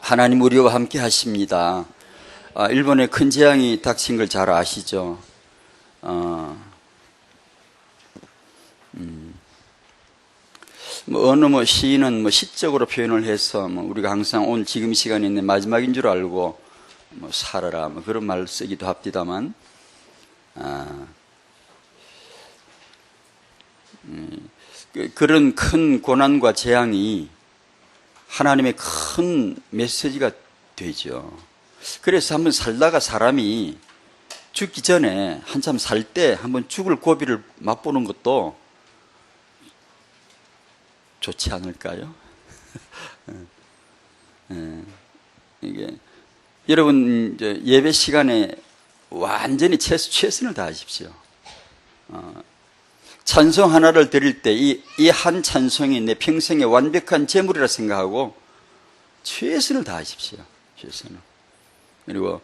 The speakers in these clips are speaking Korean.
하나님 우리와 함께 하십니다. 일본에 큰 재앙이 닥친 걸 잘 아시죠? 어느 시인은 시적으로 표현을 해서 우리가 항상 오늘 지금 시간이 있는 마지막인 줄 알고 살아라 그런 말 쓰기도 합디다만 그런 큰 고난과 재앙이 하나님의 큰 메시지가 되죠. 그래서 한번 살다가 사람이 죽기 전에 한참 살 때 한번 죽을 고비를 맛보는 것도 좋지 않을까요? 이게 여러분 이제 예배 시간에 완전히 최선을 다하십시오. 찬송 하나를 드릴 때 이 한 찬송이 내 평생의 완벽한 제물이라 생각하고 최선을 다하십시오. 최선을. 그리고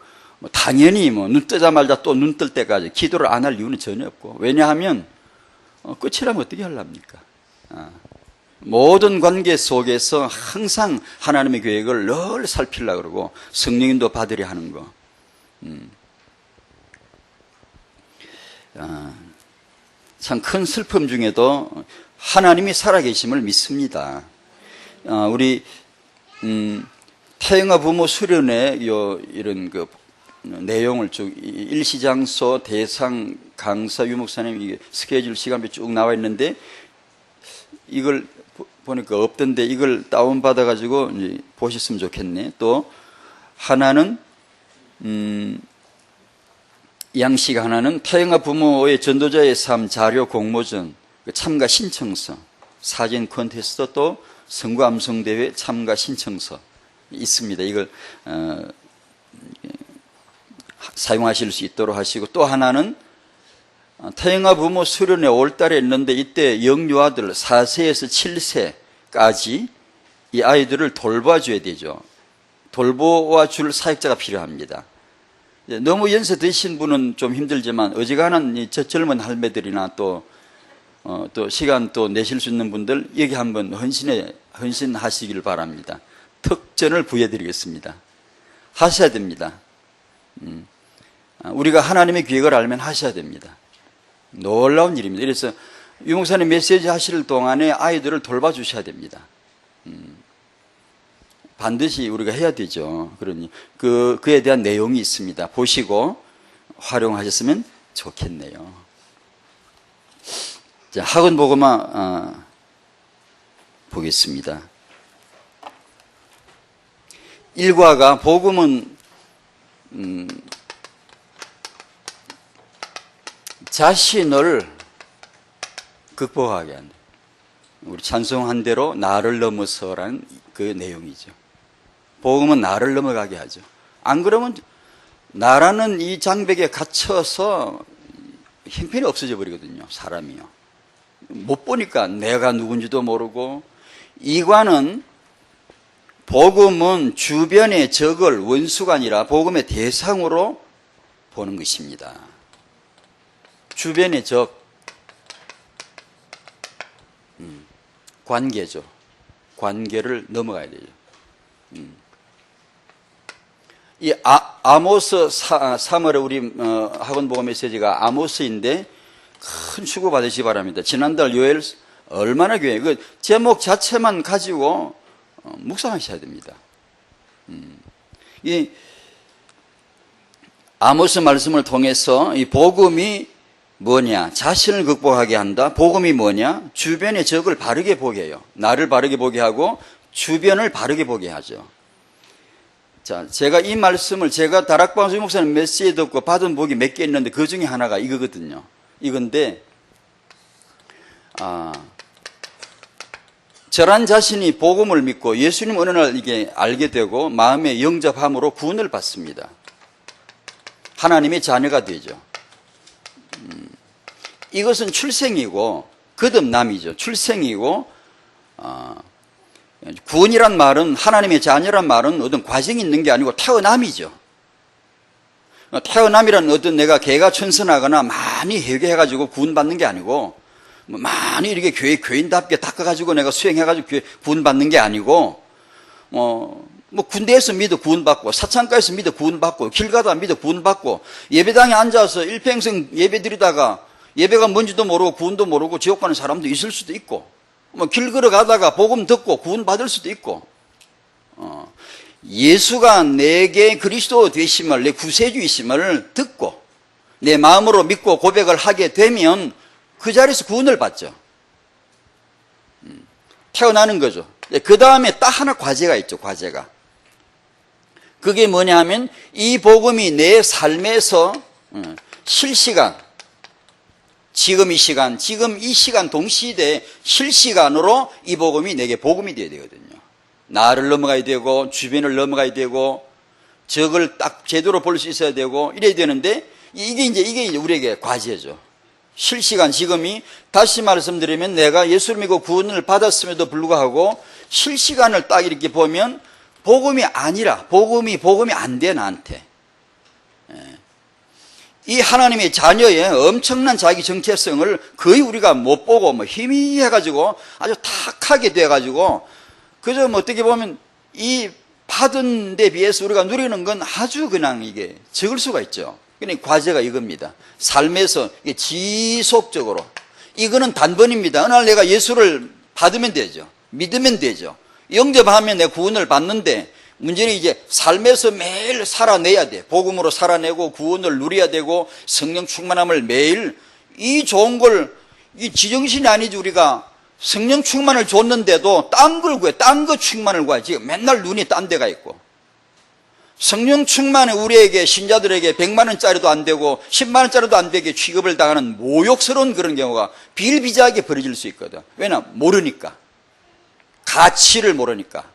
당연히 눈 뜨자마자 또 눈 뜰 때까지 기도를 안 할 이유는 전혀 없고, 왜냐하면 끝이라면 어떻게 하려합니까? 모든 관계 속에서 항상 하나님의 계획을 늘 살피려고 그러고 성령님도 받으려 하는 거. 참 큰 슬픔 중에도 하나님이 살아계심을 믿습니다. 우리 태영아 부모 수련회 이런 내용을 쭉 일시장소 대상 강사 유목사님 이게 스케줄 시간표 쭉 나와 있는데, 이걸 보니까 없던데 이걸 다운 받아 가지고 보셨으면 좋겠네. 또 하나는 양식, 하나는 태영아 부모의 전도자의 삶 자료 공모전 참가 신청서, 사진 콘테스트, 또 선거 암송대회 참가 신청서 있습니다. 이걸 사용하실 수 있도록 하시고, 또 하나는 태영아 부모 수련회 5월달에 있는데 이때 영유아들 4세에서 7세까지 이 아이들을 돌봐줘야 되죠. 돌보아줄 사역자가 필요합니다. 너무 연세 드신 분은 좀 힘들지만 어지간한 젊은 할매들이나 또 시간 또 내실 수 있는 분들 여기 한번 헌신하시길 바랍니다. 특전을 부여드리겠습니다. 하셔야 됩니다. 우리가 하나님의 계획을 알면 하셔야 됩니다. 놀라운 일입니다. 그래서 유목사님 메시지 하실 동안에 아이들을 돌봐주셔야 됩니다. 반드시 우리가 해야 되죠. 그러니 그에 대한 내용이 있습니다. 보시고 활용하셨으면 좋겠네요. 자, 학원 보고만 보겠습니다. 1과가 복음은 자신을 극복하게 한다. 우리 찬송한 대로 나를 넘어서라는 그 내용이죠. 복음은 나를 넘어가게 하죠. 안 그러면 나라는 이 장벽에 갇혀서 형편이 없어져 버리거든요. 사람이요. 못 보니까 내가 누군지도 모르고. 2과는 복음은 주변의 적을 원수가 아니라 복음의 대상으로 보는 것입니다. 주변의 적, 관계죠. 관계를 넘어가야 되죠. 이 아모스 3월에 우리 학원 보고 메시지가 아모스인데 큰 수고 받으시기 바랍니다. 지난달 요엘 얼마나 교회 그 제목 자체만 가지고 묵상하셔야 됩니다. 이 아모스 말씀을 통해서 이 복음이 뭐냐? 자신을 극복하게 한다. 복음이 뭐냐? 주변의 적을 바르게 보게 해요. 나를 바르게 보게 하고 주변을 바르게 보게 하죠. 자, 제가 이 말씀을 제가 다락방수 목사님 메시지 듣고 받은 복이 몇 개 있는데 그 중에 하나가 이거거든요. 이건데 저란 자신이 복음을 믿고 예수님 어느 날 이게 알게 되고 마음에 영접함으로 구원을 받습니다. 하나님의 자녀가 되죠. 이것은 출생이고 거듭남이죠. 출생이고 구원이란 말은, 하나님의 자녀란 말은 어떤 과정이 있는 게 아니고 태어남이죠. 태어남이란 어떤 내가 개가천선하거나 많이 회개해가지고 구원받는 게 아니고, 많이 이렇게 교인답게 닦아가지고 내가 수행해가지고 구원받는 게 아니고, 뭐 군대에서 믿어 구원받고 사창가에서 믿어 구원받고 길 가다 믿어 구원받고 예배당에 앉아서 일평생 예배 드리다가 예배가 뭔지도 모르고 구원도 모르고 지옥 가는 사람도 있을 수도 있고 뭐 길 걸어가다가 복음 듣고 구원받을 수도 있고 예수가 내게 그리스도 되심을 내 구세주이심을 듣고 내 마음으로 믿고 고백을 하게 되면 그 자리에서 구원을 받죠. 태어나는 거죠. 그 다음에 딱 하나 과제가 있죠. 과제가. 그게 뭐냐 하면 이 복음이 내 삶에서 실시간 지금 이 시간 동시대에 실시간으로 이 복음이 내게 복음이 되어야 되거든요. 나를 넘어가야 되고 주변을 넘어가야 되고 적을 딱 제대로 볼 수 있어야 되고 이래야 되는데 이게 이제 우리에게 과제죠. 실시간 지금이 다시 말씀드리면 내가 예수를 믿고 구원을 받았음에도 불구하고 실시간을 딱 이렇게 보면 복음이 아니라 복음이 안 돼 나한테. 이 하나님의 자녀의 엄청난 자기 정체성을 거의 우리가 못 보고 뭐 희미해가지고 아주 탁하게 돼가지고 그저 뭐 어떻게 보면 이 받은 데 비해서 우리가 누리는 건 아주 그냥 이게 적을 수가 있죠. 그러니까 과제가 이겁니다. 삶에서 이게 지속적으로 이거는 단번입니다. 어느 날 내가 예수를 받으면 되죠. 믿으면 되죠. 영접하면 내 구원을 받는데 문제는 이제 삶에서 매일 살아내야 돼. 복음으로 살아내고 구원을 누려야 되고 성령 충만함을 매일 이 좋은 걸 이 지정신이 아니지 우리가 성령 충만을 줬는데도 딴 걸 구해. 딴 거 충만을 구해. 지금 맨날 눈이 딴 데가 있고 성령 충만에 우리에게 신자들에게 100만 원짜리도 안 되고 10만 원짜리도 안 되게 취급을 당하는 모욕스러운 그런 경우가 비일비재하게 벌어질 수 있거든. 왜냐? 모르니까. 가치를 모르니까.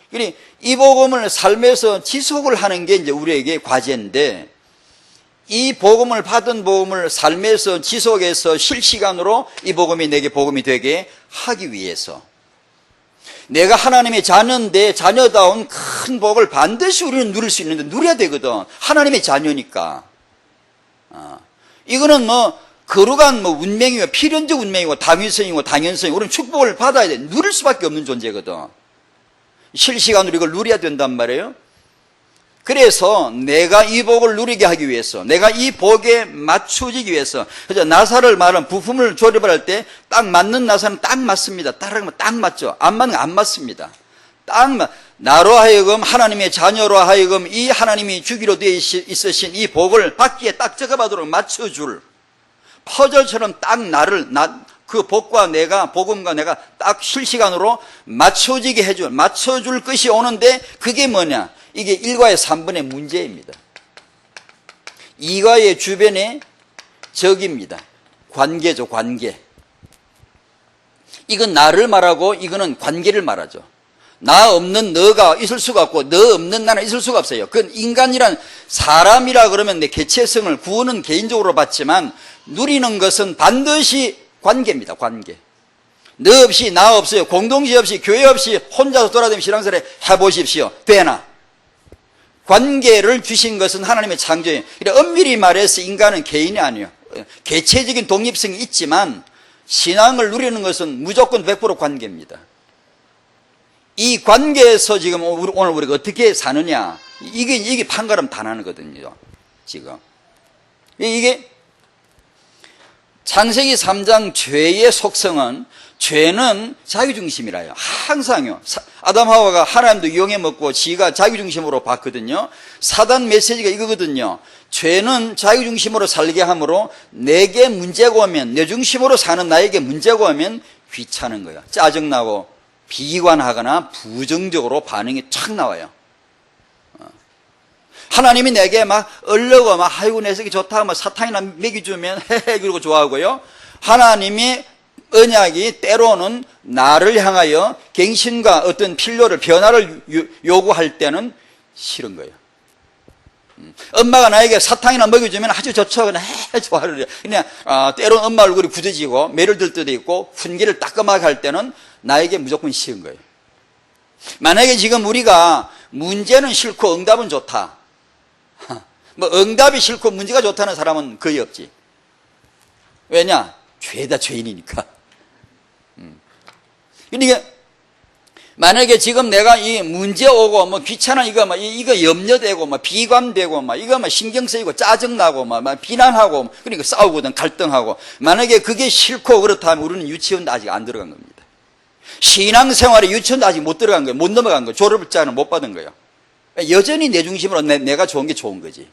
그러니 이 복음을 삶에서 지속을 하는 게 이제 우리에게 과제인데 이 복음을 받은 복음을 삶에서 지속해서 실시간으로 이 복음이 내게 복음이 되게 하기 위해서 내가 하나님의 자녀인데 자녀다운 큰 복을 반드시 우리는 누릴 수 있는데 누려야 되거든. 하나님의 자녀니까. 이거는 뭐 거룩한 뭐 운명이고 필연적 운명이고 당위성이고 당연성이고 우리는 축복을 받아야 돼. 누릴 수밖에 없는 존재거든. 실시간으로 이걸 누려야 된단 말이에요. 그래서 내가 이 복을 누리게 하기 위해서 내가 이 복에 맞춰지기 위해서 그래서 나사를 말하면 부품을 조립을 할 때 딱 맞는 나사는 딱 맞습니다. 따라가면 딱 맞죠. 안 맞는 거 안 맞습니다. 나로 하여금 하나님의 자녀로 하여금 이 하나님이 주기로 되어 있으신 이 복을 받기에 딱 적어받도록 맞춰줄 퍼즐처럼 딱 그 복과 내가 복음과 내가 딱 실시간으로 맞춰지게 해줄 맞춰줄 것이 오는데 그게 뭐냐? 이게 1과의 3분의 문제입니다. 2과의 주변의 적입니다. 관계죠, 관계. 이건 나를 말하고 이거는 관계를 말하죠. 나 없는 너가 있을 수가 없고 너 없는 나는 있을 수가 없어요. 그건 인간이란 사람이라 그러면 내 개체성을 구원은 개인적으로 받지만 누리는 것은 반드시 관계입니다. 관계. 너 없이 나 없어요. 공동체 없이 교회 없이 혼자서 돌아다니며 신앙생활 해보십시오. 되나? 관계를 주신 것은 하나님의 창조예요. 엄밀히 말해서 인간은 개인이 아니에요. 개체적인 독립성이 있지만 신앙을 누리는 것은 무조건 100% 관계입니다. 이 관계에서 지금 오늘 우리가 어떻게 사느냐 이게 판가름 다 나는 거거든요. 지금 이게 창세기 3장 죄의 속성은 죄는 자기중심이라요. 항상요. 아담 하와가 하나님도 이용해 먹고 지가 자기중심으로 봤거든요. 사단 메시지가 이거거든요. 죄는 자기중심으로 살게 하므로 내게 문제가 오면 내 중심으로 사는 나에게 문제가 오면 귀찮은 거예요. 짜증나고 비관하거나 부정적으로 반응이 촥 나와요. 하나님이 내게 막 얼려고 막 아이고 내 새끼 좋다 막 사탕이나 먹여주면 헤헤 그러고 좋아하고요. 하나님이 언약이 때로는 나를 향하여 갱신과 어떤 필요를 변화를 요구할 때는 싫은 거예요. 엄마가 나에게 사탕이나 먹여주면 아주 좋죠. 그냥 좋아를 그냥 때로는 엄마 얼굴이 굳어지고 매를 들 때도 있고 훈계를 따끔하게 할 때는 나에게 무조건 싫은 거예요. 만약에 지금 우리가 문제는 싫고 응답은 좋다. 뭐 응답이 싫고 문제가 좋다는 사람은 거의 없지. 왜냐? 죄다 죄인이니까. 그러니까 만약에 지금 내가 이 문제 오고 뭐 귀찮아 이거 염려되고 비관되고 이거 신경 쓰이고 짜증나고 비난하고 그러니까 싸우거든 갈등하고 만약에 그게 싫고 그렇다면 우리는 유치원도 아직 안 들어간 겁니다. 신앙생활에 유치원도 아직 못 들어간 거예요. 못 넘어간 거예요. 졸업장은 못 받은 거예요. 여전히 내 중심으로 내가 좋은 게 좋은 거지.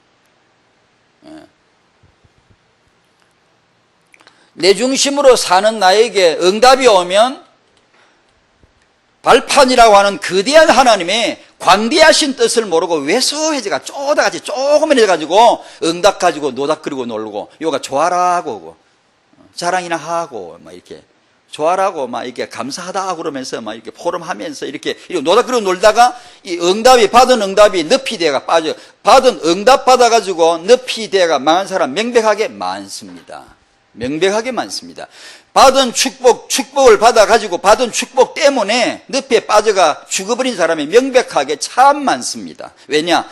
내 중심으로 사는 나에게 응답이 오면 발판이라고 하는 거대한 하나님의 광대하신 뜻을 모르고 왜소해져가 쪼다같이 조그만해져가지고 응답 가지고 노닥거리고 놀고 요가 좋아라 하고 자랑이나 하고 이렇게 좋아라고 이렇게 감사하다 그러면서 이렇게 포럼하면서 이렇게 노닥거리고 놀다가 이 받은 응답이 늪이대가 빠져 받은 응답 받아가지고 늪이대가 망한 사람 명백하게 많습니다. 명백하게 많습니다. 받은 축복을 받아가지고 받은 축복 때문에 늪에 빠져가 죽어버린 사람이 명백하게 참 많습니다. 왜냐?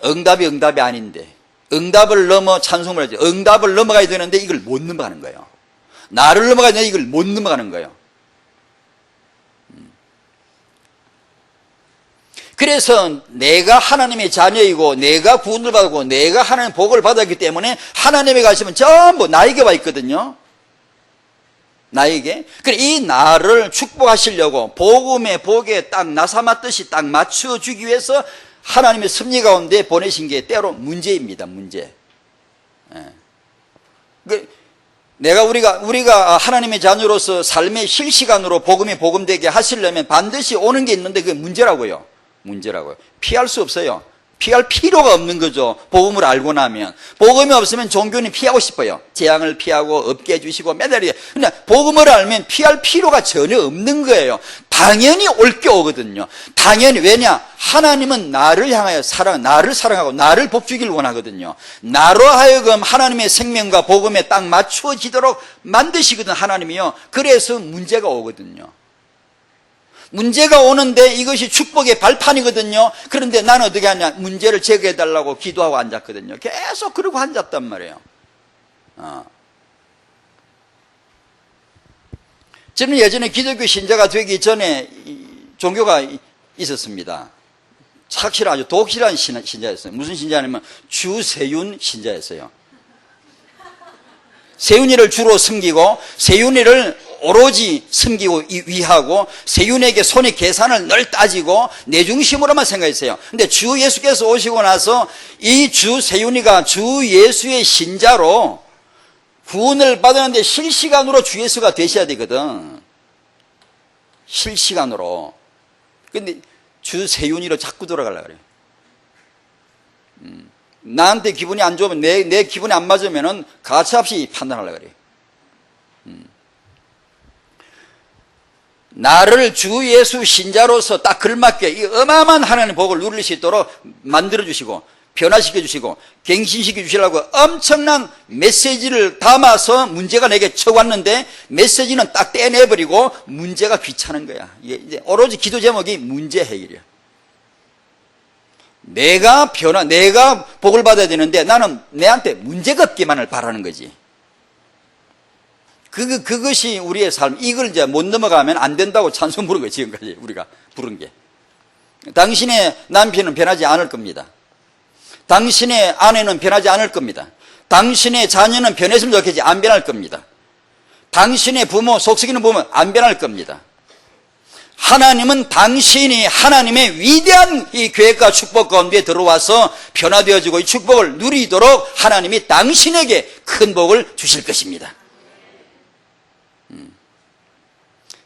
응답이 아닌데 응답을 넘어 찬송을 하죠. 응답을 넘어가야 되는데 이걸 못 넘어가는 거예요. 나를 넘어가야 되는데 이걸 못 넘어가는 거예요. 그래서 내가 하나님의 자녀이고 내가 구원을 받고 내가 하나님의 복을 받았기 때문에 하나님의 관심은 전부 나에게 와 있거든요. 나에게. 그래 이 나를 축복하시려고 복음의 복에 딱 나사맞듯이 딱 맞춰주기 위해서 하나님의 섭리 가운데 보내신 게 때로 문제입니다. 문제. 우리가 하나님의 자녀로서 삶의 실시간으로 복음이 복음되게 하시려면 반드시 오는 게 있는데 그게 문제라고요. 피할 수 없어요. 피할 필요가 없는 거죠. 복음을 알고 나면. 복음이 없으면 종교는 피하고 싶어요. 재앙을 피하고 없게 해주시고 매달리게. 근데 복음을 알면 피할 필요가 전혀 없는 거예요. 당연히 올 게 오거든요. 당연히. 왜냐? 하나님은 나를 향하여 나를 사랑하고 나를 복주기를 원하거든요. 나로 하여금 하나님의 생명과 복음에 딱 맞추어지도록 만드시거든 하나님이요. 그래서 문제가 오거든요. 문제가 오는데 이것이 축복의 발판이거든요. 그런데 나는 어떻게 하냐? 문제를 제거해달라고 기도하고 앉았거든요. 계속 그러고 앉았단 말이에요. 저는 예전에 기독교 신자가 되기 전에 종교가 있었습니다. 확실한 아주 독실한 신자였어요. 무슨 신자냐면 주세윤 신자였어요. 세윤이를 주로 섬기고 세윤이를 오로지 섬기고 위하고 세윤에게 손의 계산을 늘 따지고 내 중심으로만 생각했어요. 근데 주 예수께서 오시고 나서 이 주 세윤이가 주 예수의 신자로 구원을 받았는데 실시간으로 주 예수가 되셔야 되거든. 실시간으로. 근데 주 세윤이로 자꾸 돌아가려고 그래요. 나한테 기분이 안 좋으면 내 기분이 안 맞으면은 가차없이 판단하려고 그래요. 나를 주 예수 신자로서 딱 걸맞게 이 어마어마한 하나님의 복을 누릴 수 있도록 만들어주시고 변화시켜주시고 갱신시켜주시려고 엄청난 메시지를 담아서 문제가 내게 쳐왔는데 메시지는 딱 떼내버리고 문제가 귀찮은 거야. 이제 오로지 기도 제목이 문제 해결이야. 내가 복을 받아야 되는데 나는 내한테 문제가 없기만을 바라는 거지. 그것이 우리의 삶. 이걸 이제 못 넘어가면 안 된다고 찬송 부른 거예요. 지금까지 우리가 부른 게. 당신의 남편은 변하지 않을 겁니다. 당신의 아내는 변하지 않을 겁니다. 당신의 자녀는 변했으면 좋겠지 안 변할 겁니다. 당신의 부모, 속썩이는 부모는 안 변할 겁니다. 하나님은 당신이 하나님의 위대한 이 계획과 축복 가운데 들어와서 변화되어지고 이 축복을 누리도록 하나님이 당신에게 큰 복을 주실 것입니다.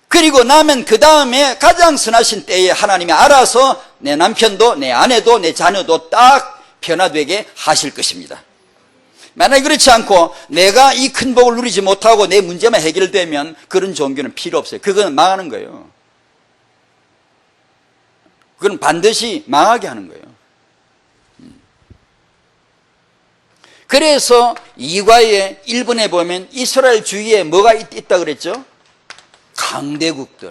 그리고 나면 그 다음에 가장 선하신 때에 하나님이 알아서 내 남편도 내 아내도 내 자녀도 딱 변화되게 하실 것입니다. 만약에 그렇지 않고 내가 이 큰 복을 누리지 못하고 내 문제만 해결되면 그런 종교는 필요 없어요. 그건 망하는 거예요. 그건 반드시 망하게 하는 거예요. 그래서 2과의 1번에 보면 이스라엘 주위에 뭐가 있다 그랬죠? 강대국들.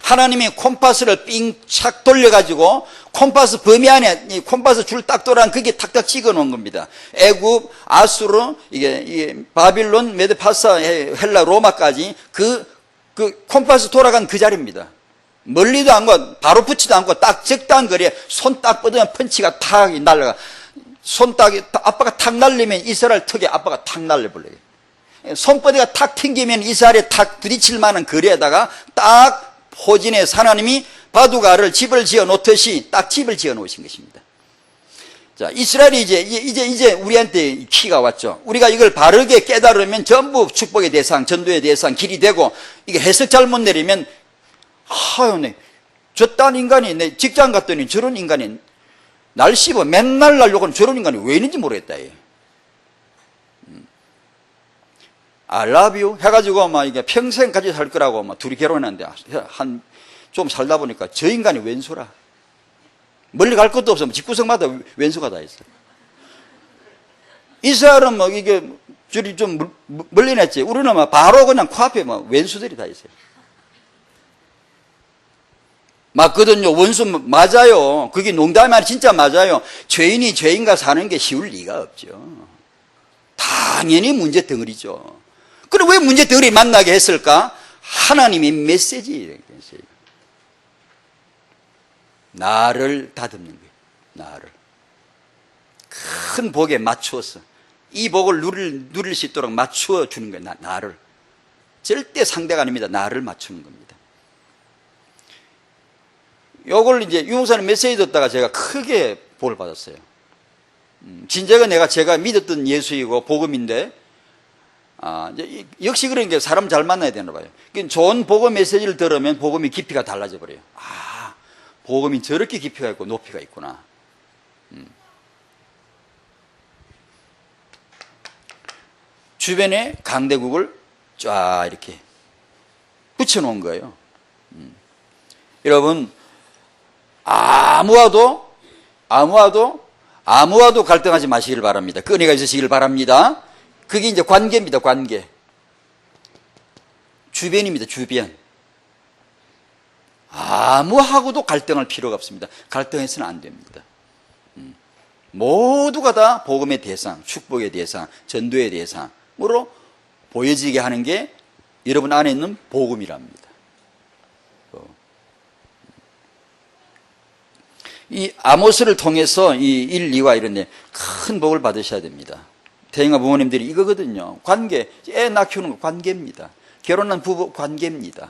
하나님이 콤파스를 삥착 돌려가지고 콤파스 범위 안에 이 콤파스 줄 딱 돌아간 그게 탁탁 찍어 놓은 겁니다. 애굽, 아수르, 이게 바빌론, 메드파사, 헬라, 로마까지 그 콤파스 돌아간 그 자리입니다. 멀리도 않고 바로 붙지도 않고 딱 적당한 거리에 손 딱 뻗으면 펀치가 탁 날아가. 손 딱 아빠가 탁 날리면 이스라엘 턱에 아빠가 탁 날려버려요. 손바닥가 탁 튕기면 이스라엘에 탁 부딪힐 만한 거리에다가 딱 포진해서 하나님이 바둑알을 집을 지어 놓듯이 딱 집을 지어 놓으신 것입니다. 자, 이스라엘이 이제 우리한테 키가 왔죠. 우리가 이걸 바르게 깨달으면 전부 축복의 대상, 전도의 대상, 길이 되고, 이게 해석 잘못 내리면, 네. 저딴 인간이, 내 직장 갔더니 저런 인간이 날 씹어 맨날 날려고 하는 저런 인간이 왜 있는지 모르겠다. 얘. I love you 해가지고 막 이게 평생 같이 살 거라고 막 둘이 결혼했는데 좀 살다 보니까 저 인간이 왼수라. 멀리 갈 것도 없어. 집구석마다 왼수가 다 있어. 이스라엘은 뭐 이게 줄이 좀 멀리 냈지. 우리는 막 바로 그냥 코앞에 막 왼수들이 다 있어요. 맞거든요. 원수 맞아요. 그게 농담이 아니라 진짜 맞아요. 죄인이 죄인과 사는 게 쉬울 리가 없죠. 당연히 문제 덩어리죠. 그럼 왜 문제 덩어리 만나게 했을까? 하나님의 메시지. 나를 다듬는 거예요. 나를. 큰 복에 맞추어서 이 복을 누릴 수 있도록 맞추어 주는 거예요. 나를. 절대 상대가 아닙니다. 나를 맞추는 겁니다. 요걸 이제 유목사님 메시지 듣다가 제가 크게 복을 받았어요. 진짜가 제가 믿었던 예수이고 복음인데, 역시 그런 게 사람 잘 만나야 되나 봐요. 좋은 복음 메시지를 들으면 복음이 깊이가 달라져 버려요. 복음이 저렇게 깊이가 있고 높이가 있구나. 주변에 강대국을 쫙 이렇게 붙여놓은 거예요. 여러분, 아무와도 갈등하지 마시길 바랍니다. 끈이가 있으시길 바랍니다. 그게 이제 관계입니다. 관계. 주변입니다. 주변. 아무하고도 갈등할 필요가 없습니다. 갈등해서는 안 됩니다. 모두가 다 복음의 대상, 축복의 대상, 전도의 대상으로 보여지게 하는 게 여러분 안에 있는 복음이랍니다. 이 아모스를 통해서 이 1, 2와 이런데 큰 복을 받으셔야 됩니다. 태영아 부모님들이 이거거든요. 관계, 애 낳기우는 거 관계입니다. 결혼한 부부 관계입니다.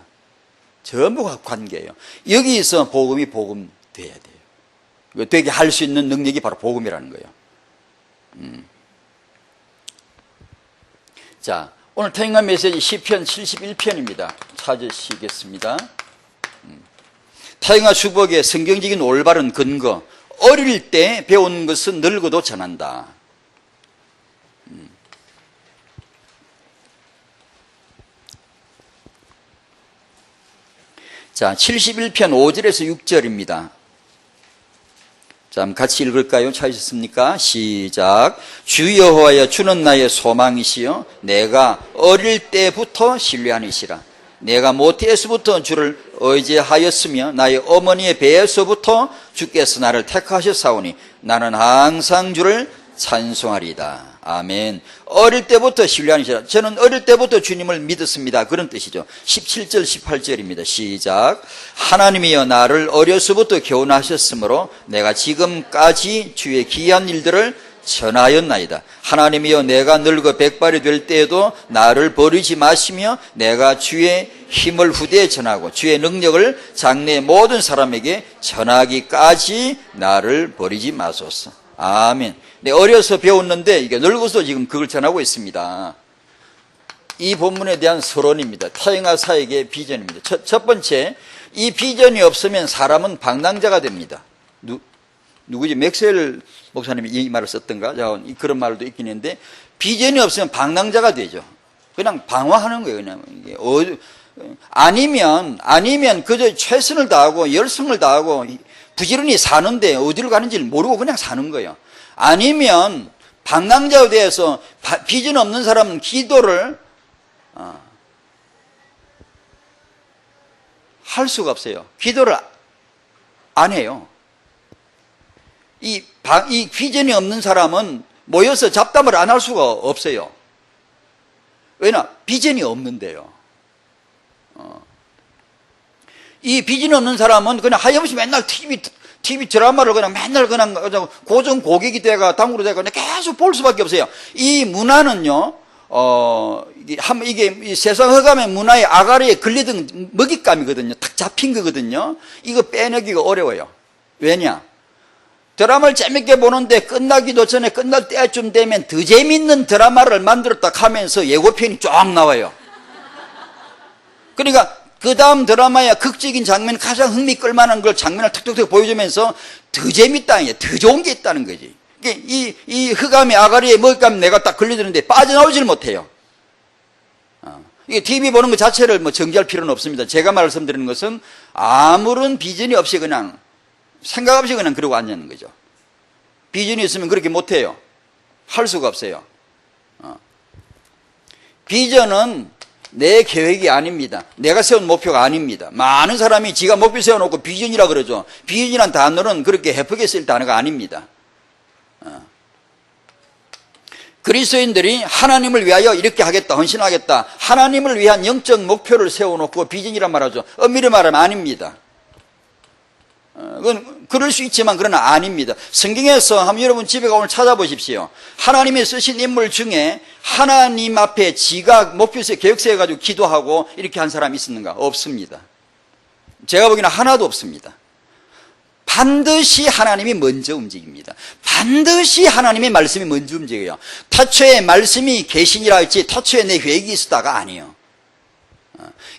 전부가 관계예요. 여기서 복음이 복음 돼야 돼요. 되게 할 수 있는 능력이 바로 복음이라는 거예요. 자, 오늘 태영아 메시지 시편 71편입니다. 찾으시겠습니다. 태영아 축복의 성경적인 올바른 근거. 어릴 때 배운 것은 늙어도 전한다. 자, 71편 5절에서 6절입니다. 자, 같이 읽을까요? 찾으셨습니까? 시작. 주 여호와여, 주는 나의 소망이시여, 내가 어릴 때부터 신뢰하니시라. 내가 모태에서부터 주를 의지하였으며 나의 어머니의 배에서부터 주께서 나를 택하셨사오니 나는 항상 주를 찬송하리이다. 아멘. 어릴 때부터 신뢰하니시라. 저는 어릴 때부터 주님을 믿었습니다. 그런 뜻이죠. 17절 18절입니다. 시작. 하나님이여, 나를 어려서부터 교훈하셨으므로 내가 지금까지 주의 기이한 일들을 전하였나이다. 하나님이여, 내가 늙어 백발이 될 때에도 나를 버리지 마시며 내가 주의 힘을 후대에 전하고 주의 능력을 장래의 모든 사람에게 전하기까지 나를 버리지 마소서. 아멘. 네, 어려서 배웠는데 이게 늙어서 지금 그걸 전하고 있습니다. 이 본문에 대한 서론입니다. 태영아 사역의 비전입니다. 첫 번째, 이 비전이 없으면 사람은 방랑자가 됩니다. 누구지? 맥스웰 목사님이 이 말을 썼던가? 그런 말도 있긴 했는데, 비전이 없으면 방랑자가 되죠. 그냥 방황하는 거예요. 그냥 이게 아니면 그저 최선을 다하고 열성을 다하고 부지런히 사는데 어디로 가는지를 모르고 그냥 사는 거예요. 아니면 방랑자에 대해서 비전 없는 사람은 기도를 할 수가 없어요. 기도를 안 해요. 이 비전이 없는 사람은 모여서 잡담을 안 할 수가 없어요. 왜냐? 비전이 없는데요. 이 비전이 없는 사람은 그냥 하염없이 맨날 TV 드라마를 그냥 맨날 그냥 고정 고객이 돼가 당구로 돼가 그냥 계속 볼 수밖에 없어요. 이 문화는요, 이게 이 세상 허감의 문화의 아가리에 걸리던 먹잇감이거든요. 탁 잡힌 거거든요. 이거 빼내기가 어려워요. 왜냐? 드라마를 재밌게 보는데 끝나기도 전에 끝날 때쯤 되면 더 재밌는 드라마를 만들었다 하면서 예고편이 쫙 나와요. 그러니까 그 다음 드라마야 극적인 장면, 가장 흥미 끌만한 걸 장면을 툭툭툭 보여주면서 더 재밌다, 더 좋은 게 있다는 거지. 이 흑암의 아가리에 먹잇감 내가 딱 걸려드는데 빠져나오질 못해요. 이게 TV 보는 것 자체를 뭐 정지할 필요는 없습니다. 제가 말씀드리는 것은 아무런 비전이 없이 그냥 생각 없이 그냥 그러고 앉는 거죠. 비전이 있으면 그렇게 못해요. 할 수가 없어요. 비전은 내 계획이 아닙니다. 내가 세운 목표가 아닙니다. 많은 사람이 지가 목표 세워놓고 비전이라 그러죠. 비전이란 단어는 그렇게 해프게 쓸 단어가 아닙니다. 그리스도인들이 하나님을 위하여 이렇게 하겠다, 헌신하겠다, 하나님을 위한 영적 목표를 세워놓고 비전이란 말하죠. 엄밀히 말하면 아닙니다. 그건 그럴 수 있지만 그러나 아닙니다. 성경에서 한번 여러분 집에 가 오늘 찾아보십시오. 하나님이 쓰신 인물 중에 하나님 앞에 지가 목표세 계획세워가지고 기도하고 이렇게 한 사람이 있었는가? 없습니다. 제가 보기에는 하나도 없습니다. 반드시 하나님이 먼저 움직입니다. 반드시 하나님의 말씀이 먼저 움직여요. 태초에 말씀이 계시니라 할지 태초에 내 계획이 있었다가 아니에요.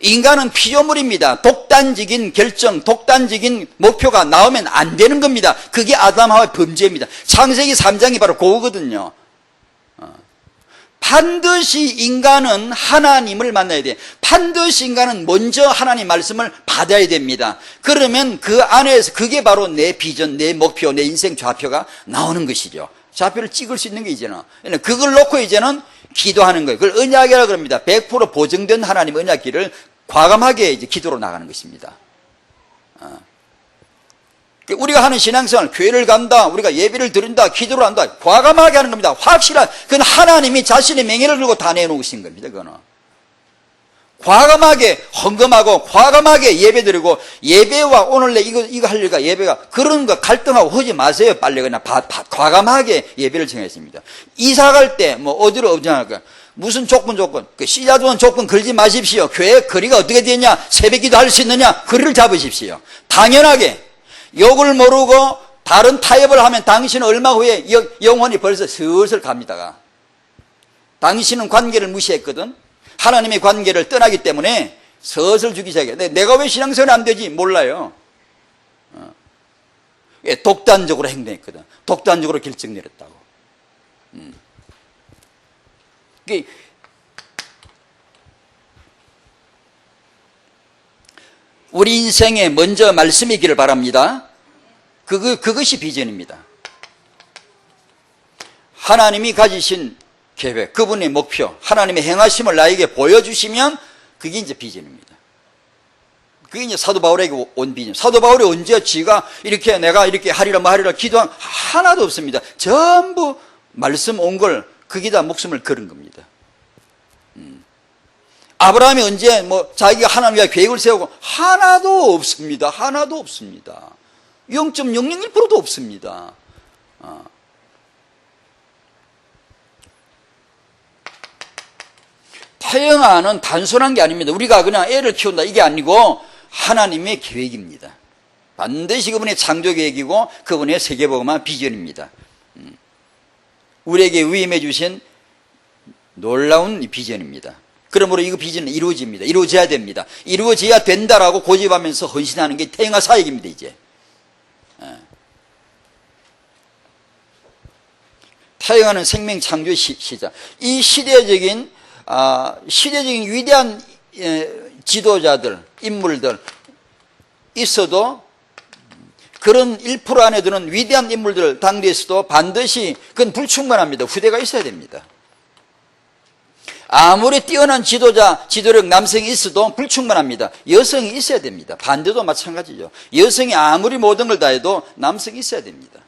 인간은 피조물입니다. 독단적인 결정, 독단적인 목표가 나오면 안 되는 겁니다. 그게 아담하와의 범죄입니다. 창세기 3장이 바로 그거거든요. 반드시 인간은 하나님을 만나야 돼. 반드시 인간은 먼저 하나님 말씀을 받아야 됩니다. 그러면 그 안에서 그게 바로 내 비전, 내 목표, 내 인생 좌표가 나오는 것이죠. 좌표를 찍을 수 있는 게 이제는. 그걸 놓고 이제는 기도하는 거예요. 그걸 언약이라고 그럽니다. 100% 보증된 하나님 언약기를 과감하게 이제 기도로 나가는 것입니다. 우리가 하는 신앙생활, 교회를 간다, 우리가 예배를 드린다, 기도를 한다, 과감하게 하는 겁니다. 확실한, 그건 하나님이 자신의 명예를 들고 다 내놓으신 겁니다. 그거는. 과감하게 헌금하고, 과감하게 예배 드리고, 예배와 오늘 내 이거 할 일과 예배가, 그런 거 갈등하고 하지 마세요. 빨리 그냥 과감하게 예배를 정했습니다. 이사 갈 때, 뭐, 어디로 어디냐, 무슨 조건, 그 씨앗원 조건 걸지 마십시오. 교회 거리가 어떻게 되냐, 새벽 기도 할 수 있느냐, 거리를 잡으십시오. 당연하게, 욕을 모르고 다른 타협을 하면 당신은 얼마 후에 영혼이 벌써 슬슬 갑니다. 당신은 관계를 무시했거든. 하나님의 관계를 떠나기 때문에 슬슬 죽기 시작해. 내가 왜 신앙생활이 안 되지? 몰라요. 독단적으로 행동했거든. 독단적으로 결정 내렸다고. 우리 인생에 먼저 말씀이기를 바랍니다. 그것이 비전입니다. 하나님이 가지신 계획, 그분의 목표, 하나님의 행하심을 나에게 보여주시면 그게 이제 비전입니다. 그게 이제 사도 바울에게 온 비전. 사도 바울이 언제 지가 내가 이렇게 하리라 뭐 하리라 기도한 하나도 없습니다. 전부 말씀 온 걸 거기다 목숨을 걸은 겁니다. 아브라함이 언제 뭐 자기가 하나님 위하여 계획을 세우고 하나도 없습니다. 하나도 없습니다. 0.001%도 없습니다. 태영아는 단순한 게 아닙니다. 우리가 그냥 애를 키운다 이게 아니고 하나님의 계획입니다. 반드시 그분의 창조 계획이고 그분의 세계복음화 비전입니다. 우리에게 위임해 주신 놀라운 비전입니다. 그러므로 이 비전은 이루어집니다. 이루어져야 됩니다. 이루어져야 된다라고 고집하면서 헌신하는 게 태영아 사역입니다. 이제 태영아는 생명 창조 시작. 이 시대적인 위대한 지도자들, 인물들 있어도 그런 1% 안에 드는 위대한 인물들 당대에서도 반드시 그건 불충분합니다. 후대가 있어야 됩니다. 아무리 뛰어난 지도력 남성이 있어도 불충분합니다. 여성이 있어야 됩니다. 반대도 마찬가지죠. 여성이 아무리 모든 걸 다해도 남성이 있어야 됩니다.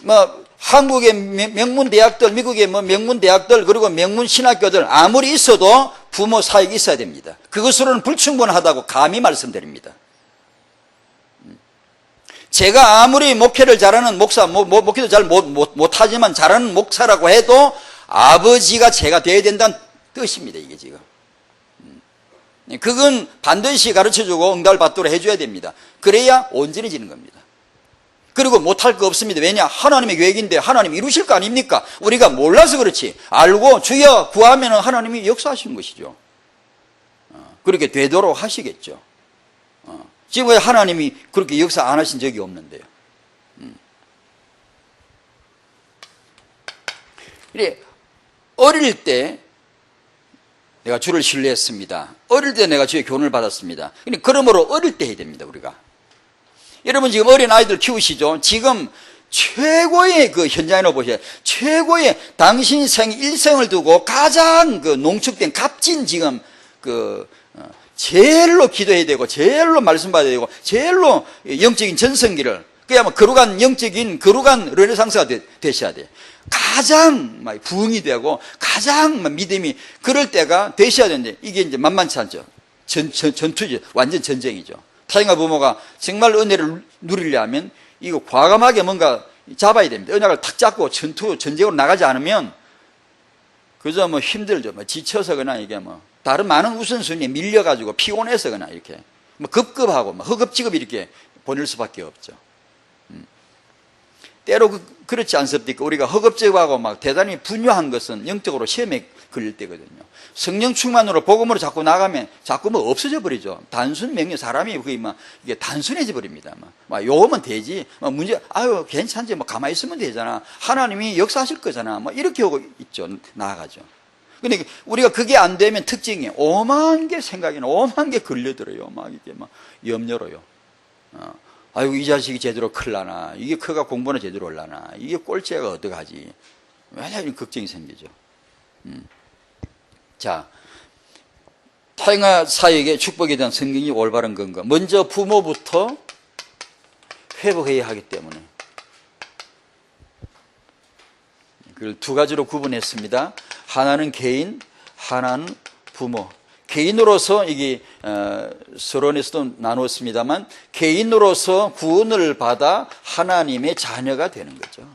뭐 한국의 명문 대학들, 미국의 뭐 명문 대학들, 그리고 명문 신학교들 아무리 있어도 부모 사역이 있어야 됩니다. 그것으로는 불충분하다고 감히 말씀드립니다. 제가 아무리 목회를 잘하는 목사, 목회도 잘 못하지만 잘하는 목사라고 해도 아버지가 제가 돼야 된다는 뜻입니다, 이게 지금. 그건 반드시 가르쳐주고 응답을 받도록 해줘야 됩니다. 그래야 온전해지는 겁니다. 그리고 못할 거 없습니다. 왜냐? 하나님의 계획인데 하나님이 이루실 거 아닙니까? 우리가 몰라서 그렇지. 알고 주여 구하면 하나님이 역사하시는 것이죠. 그렇게 되도록 하시겠죠. 지금 왜 하나님이 그렇게 역사 안 하신 적이 없는데요. 그래, 어릴 때 내가 주를 신뢰했습니다. 어릴 때 내가 주의 교훈을 받았습니다. 그러므로 어릴 때 해야 됩니다, 우리가. 여러분 지금 어린 아이들 키우시죠? 지금 최고의 그 현장에 보셔야 최고의 당신 생 일생을 두고 가장 그 농축된 값진 지금 제일로 기도해야 되고 제일로 말씀 받아야 되고 제일로 영적인 전성기를 그야말로 거룩한 영적인 거룩한 르네상스가 되셔야 돼요. 가장 부흥이 되고 가장 믿음이 그럴 때가 되셔야 되는데 이게 이제 만만치 않죠. 전투죠. 완전 전쟁이죠. 타인과 부모가 정말 은혜를 누리려면 이거 과감하게 뭔가 잡아야 됩니다. 언약을 탁 잡고 전쟁으로 나가지 않으면 그저 뭐 힘들죠. 뭐 지쳐서 그냥 이게 뭐 다른 많은 우선순위에 밀려가지고 피곤해서 그냥 이렇게 뭐 급급하고 뭐 허겁지겁 이렇게 보낼 수밖에 없죠. 때로 그렇지 않습니까? 우리가 허겁지겁하고 막 대단히 분유한 것은 영적으로 시험에 걸릴 때거든요. 성령 충만으로 복음으로 자꾸 나가면 자꾸 뭐 없어져 버리죠. 단순 명령 사람이 거의 막 이게 단순해져 버립니다. 막 요거면 되지. 막 문제 아유 괜찮지. 뭐 가만히 있으면 되잖아. 하나님이 역사하실 거잖아. 뭐 이렇게 하고 있죠. 나아가죠. 근데 우리가 그게 안 되면 특징이 오만 개 생각이나 오만 게 걸려들어요. 막 이게 막 염려로요. 아이고 이 자식이 제대로 클라나 이게 커가 공부는 제대로 올라나 이게 꼴찌가 어떡하지 왜냐 이런 걱정이 생기죠. 자, 타인과 사역의 축복에 대한 성경이 올바른 건가? 먼저 부모부터 회복해야 하기 때문에 그걸 두 가지로 구분했습니다. 하나는 개인, 하나는 부모. 개인으로서 이게 서론에서도 나눴습니다만 개인으로서 구원을 받아 하나님의 자녀가 되는 거죠.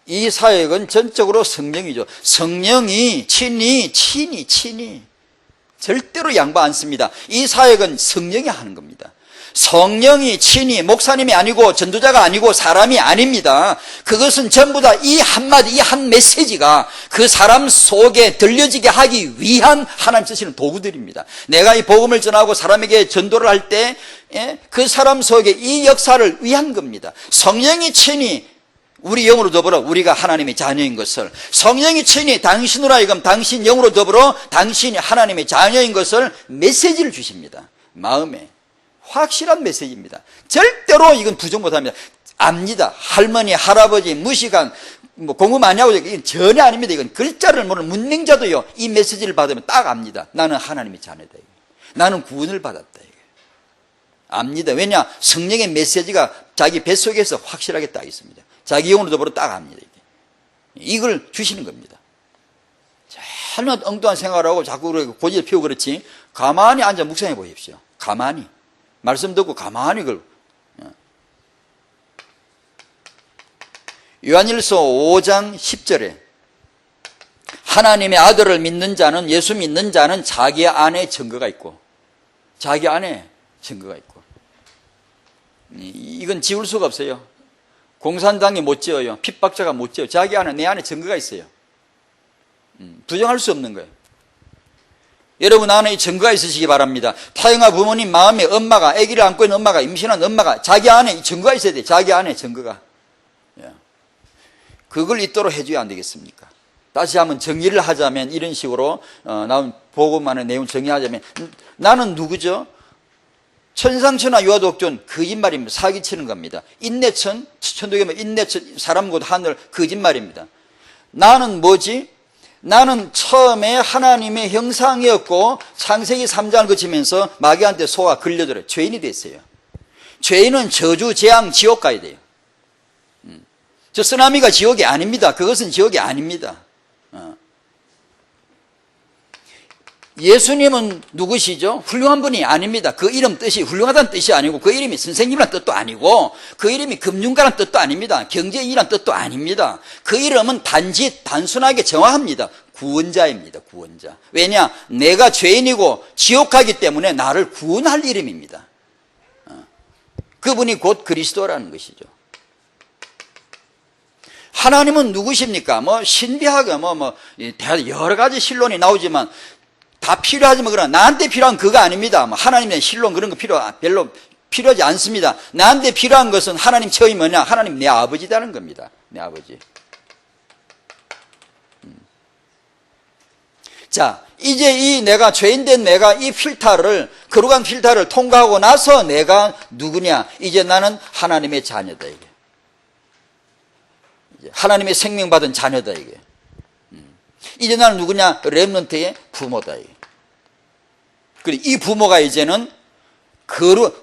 이 사역은 전적으로 성령이죠. 성령이 친히 절대로 양보 안 씁니다. 이 사역은 성령이 하는 겁니다. 성령이 친히 목사님이 아니고 전도자가 아니고 사람이 아닙니다. 그것은 전부 다 이 한마디 이 한 메시지가 그 사람 속에 들려지게 하기 위한 하나님 쓰시는 도구들입니다. 내가 이 복음을 전하고 사람에게 전도를 할 때 그 사람 속에 이 역사를 위한 겁니다. 성령이 친히 우리 영으로 더불어 우리가 하나님의 자녀인 것을 성령이 친히 당신으로 하여금 당신 영으로 더불어 당신이 하나님의 자녀인 것을 메시지를 주십니다. 마음에 확실한 메시지입니다. 절대로 이건 부정 못합니다. 압니다. 할머니, 할아버지, 무식한 뭐 공부 많이 하고 이건 전혀 아닙니다. 이건 글자를 모르는 문맹자도요. 이 메시지를 받으면 딱 압니다. 나는 하나님의 자녀다. 나는 구원을 받았다. 압니다. 왜냐? 성령의 메시지가 자기 뱃속에서 확실하게 딱 있습니다. 자기 영으로 더불어 딱 압니다. 이걸 주시는 겁니다. 잘못 엉뚱한 생각을 하고 자꾸 고집을 피우고 그렇지 가만히 앉아 묵상해 보십시오. 가만히 말씀 듣고 가만히 그걸 요한일서 5장 10절에 하나님의 아들을 믿는 자는 예수 믿는 자는 자기 안에 증거가 있고 자기 안에 증거가 있고 이건 지울 수가 없어요. 공산당이 못 지어요. 핍박자가 못 지어요. 자기 안에 내 안에 증거가 있어요. 부정할 수 없는 거예요. 여러분 안에 이 증거가 있으시기 바랍니다. 타영아 부모님 마음에 엄마가 아기를 안고 있는 엄마가 임신한 엄마가 자기 안에 이 증거가 있어야 돼요. 자기 안에 증거가. 그걸 있도록 해줘야 안 되겠습니까? 다시 한번 정리를 하자면 이런 식으로 나온 복음만의 내용 정리하자면 나는 누구죠? 천상천하 유아독존 거짓말입니다. 사기치는 겁니다. 인내천, 천도교면 인내천, 사람 곧 하늘 거짓말입니다. 나는 뭐지? 나는 처음에 하나님의 형상이었고 창세기 3장을 거치면서 마귀한테 속아 걸려들어요. 죄인이 됐어요. 죄인은 저주, 재앙, 지옥 가야 돼요. 저 쓰나미가 지옥이 아닙니다. 그것은 지옥이 아닙니다. 예수님은 누구시죠? 훌륭한 분이 아닙니다. 그 이름 뜻이 훌륭하다는 뜻이 아니고, 그 이름이 선생님이란 뜻도 아니고, 그 이름이 금융가란 뜻도 아닙니다. 경제인이란 뜻도 아닙니다. 그 이름은 단순하게 정확합니다. 구원자입니다. 구원자. 왜냐? 내가 죄인이고 지옥 가기 때문에 나를 구원할 이름입니다. 그분이 곧 그리스도라는 것이죠. 하나님은 누구십니까? 신비하게 여러 가지 신론이 나오지만 다 필요하지만 그러나 나한테 필요한 그거 아닙니다. 하나님의 신론 그런 거 별로 필요하지 않습니다. 나한테 필요한 것은 하나님 처음이 뭐냐? 하나님 내 아버지라는 겁니다. 내 아버지. 자, 이제 내가 죄인된 내가 이 거룩한 필터를 통과하고 나서 내가 누구냐? 이제 나는 하나님의 자녀다 이게. 하나님의 생명 받은 자녀다 이게. 이제 나는 누구냐? 렘넌트의 부모다 이게. 그리고 이 부모가 이제는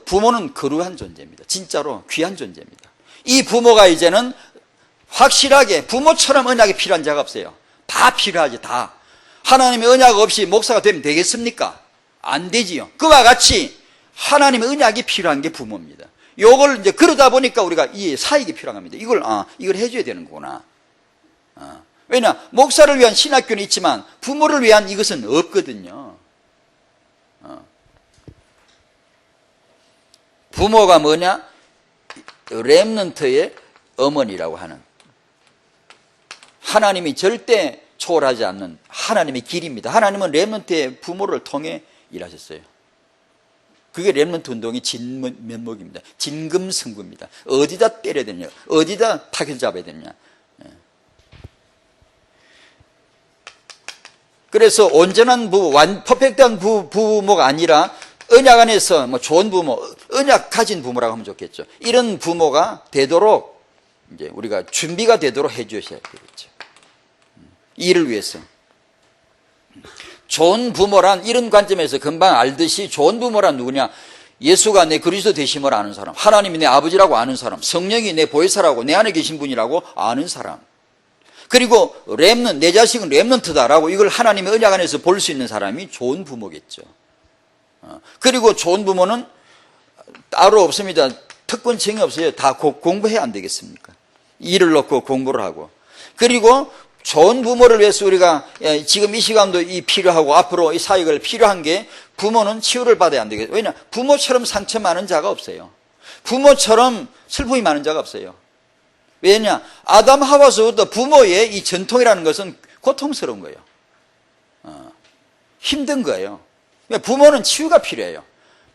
부모는 거룩한 존재입니다. 진짜로 귀한 존재입니다. 이 부모가 이제는 확실하게 부모처럼 언약이 필요한 자가 없어요. 다 필요하지 다. 하나님의 언약 없이 목사가 되면 되겠습니까? 안 되지요. 그와 같이 하나님의 언약이 필요한 게 부모입니다. 요걸 이제 그러다 보니까 우리가 이 사역이 필요합니다. 이걸 해줘야 되는 거구나. 왜냐? 목사를 위한 신학교는 있지만 부모를 위한 이것은 없거든요. 부모가 뭐냐? 렘넌트의 어머니라고 하는, 하나님이 절대 초월하지 않는 하나님의 길입니다. 하나님은 렘넌트의 부모를 통해 일하셨어요. 그게 렘넌트 운동의 진면목입니다. 진금승부입니다. 어디다 때려야 되냐, 어디다 타겟 잡아야 되냐. 그래서 온전한 퍼펙트한 부모가 아니라 언약 안에서 좋은 부모, 언약 가진 부모라고 하면 좋겠죠. 이런 부모가 되도록 이제 우리가 준비가 되도록 해주셔야 되겠죠. 이를 위해서. 좋은 부모란 이런 관점에서 금방 알듯이 좋은 부모란 누구냐? 예수가 내 그리스도 되심을 아는 사람, 하나님이 내 아버지라고 아는 사람, 성령이 내 보혜사라고 내 안에 계신 분이라고 아는 사람, 그리고 내 자식은 렘넌트다라고 이걸 하나님의 언약 안에서 볼 수 있는 사람이 좋은 부모겠죠. 그리고 좋은 부모는 따로 없습니다. 특권층이 없어요. 다 공부해야 안 되겠습니까? 일을 놓고 공부를 하고. 그리고 좋은 부모를 위해서 우리가 지금 이 시간도 필요하고 앞으로 이 사역을 필요한 게, 부모는 치유를 받아야 안 되겠어요. 왜냐? 부모처럼 상처 많은 자가 없어요. 부모처럼 슬픔이 많은 자가 없어요. 왜냐? 아담 하와서부터 부모의 이 전통이라는 것은 고통스러운 거예요. 힘든 거예요. 부모는 치유가 필요해요.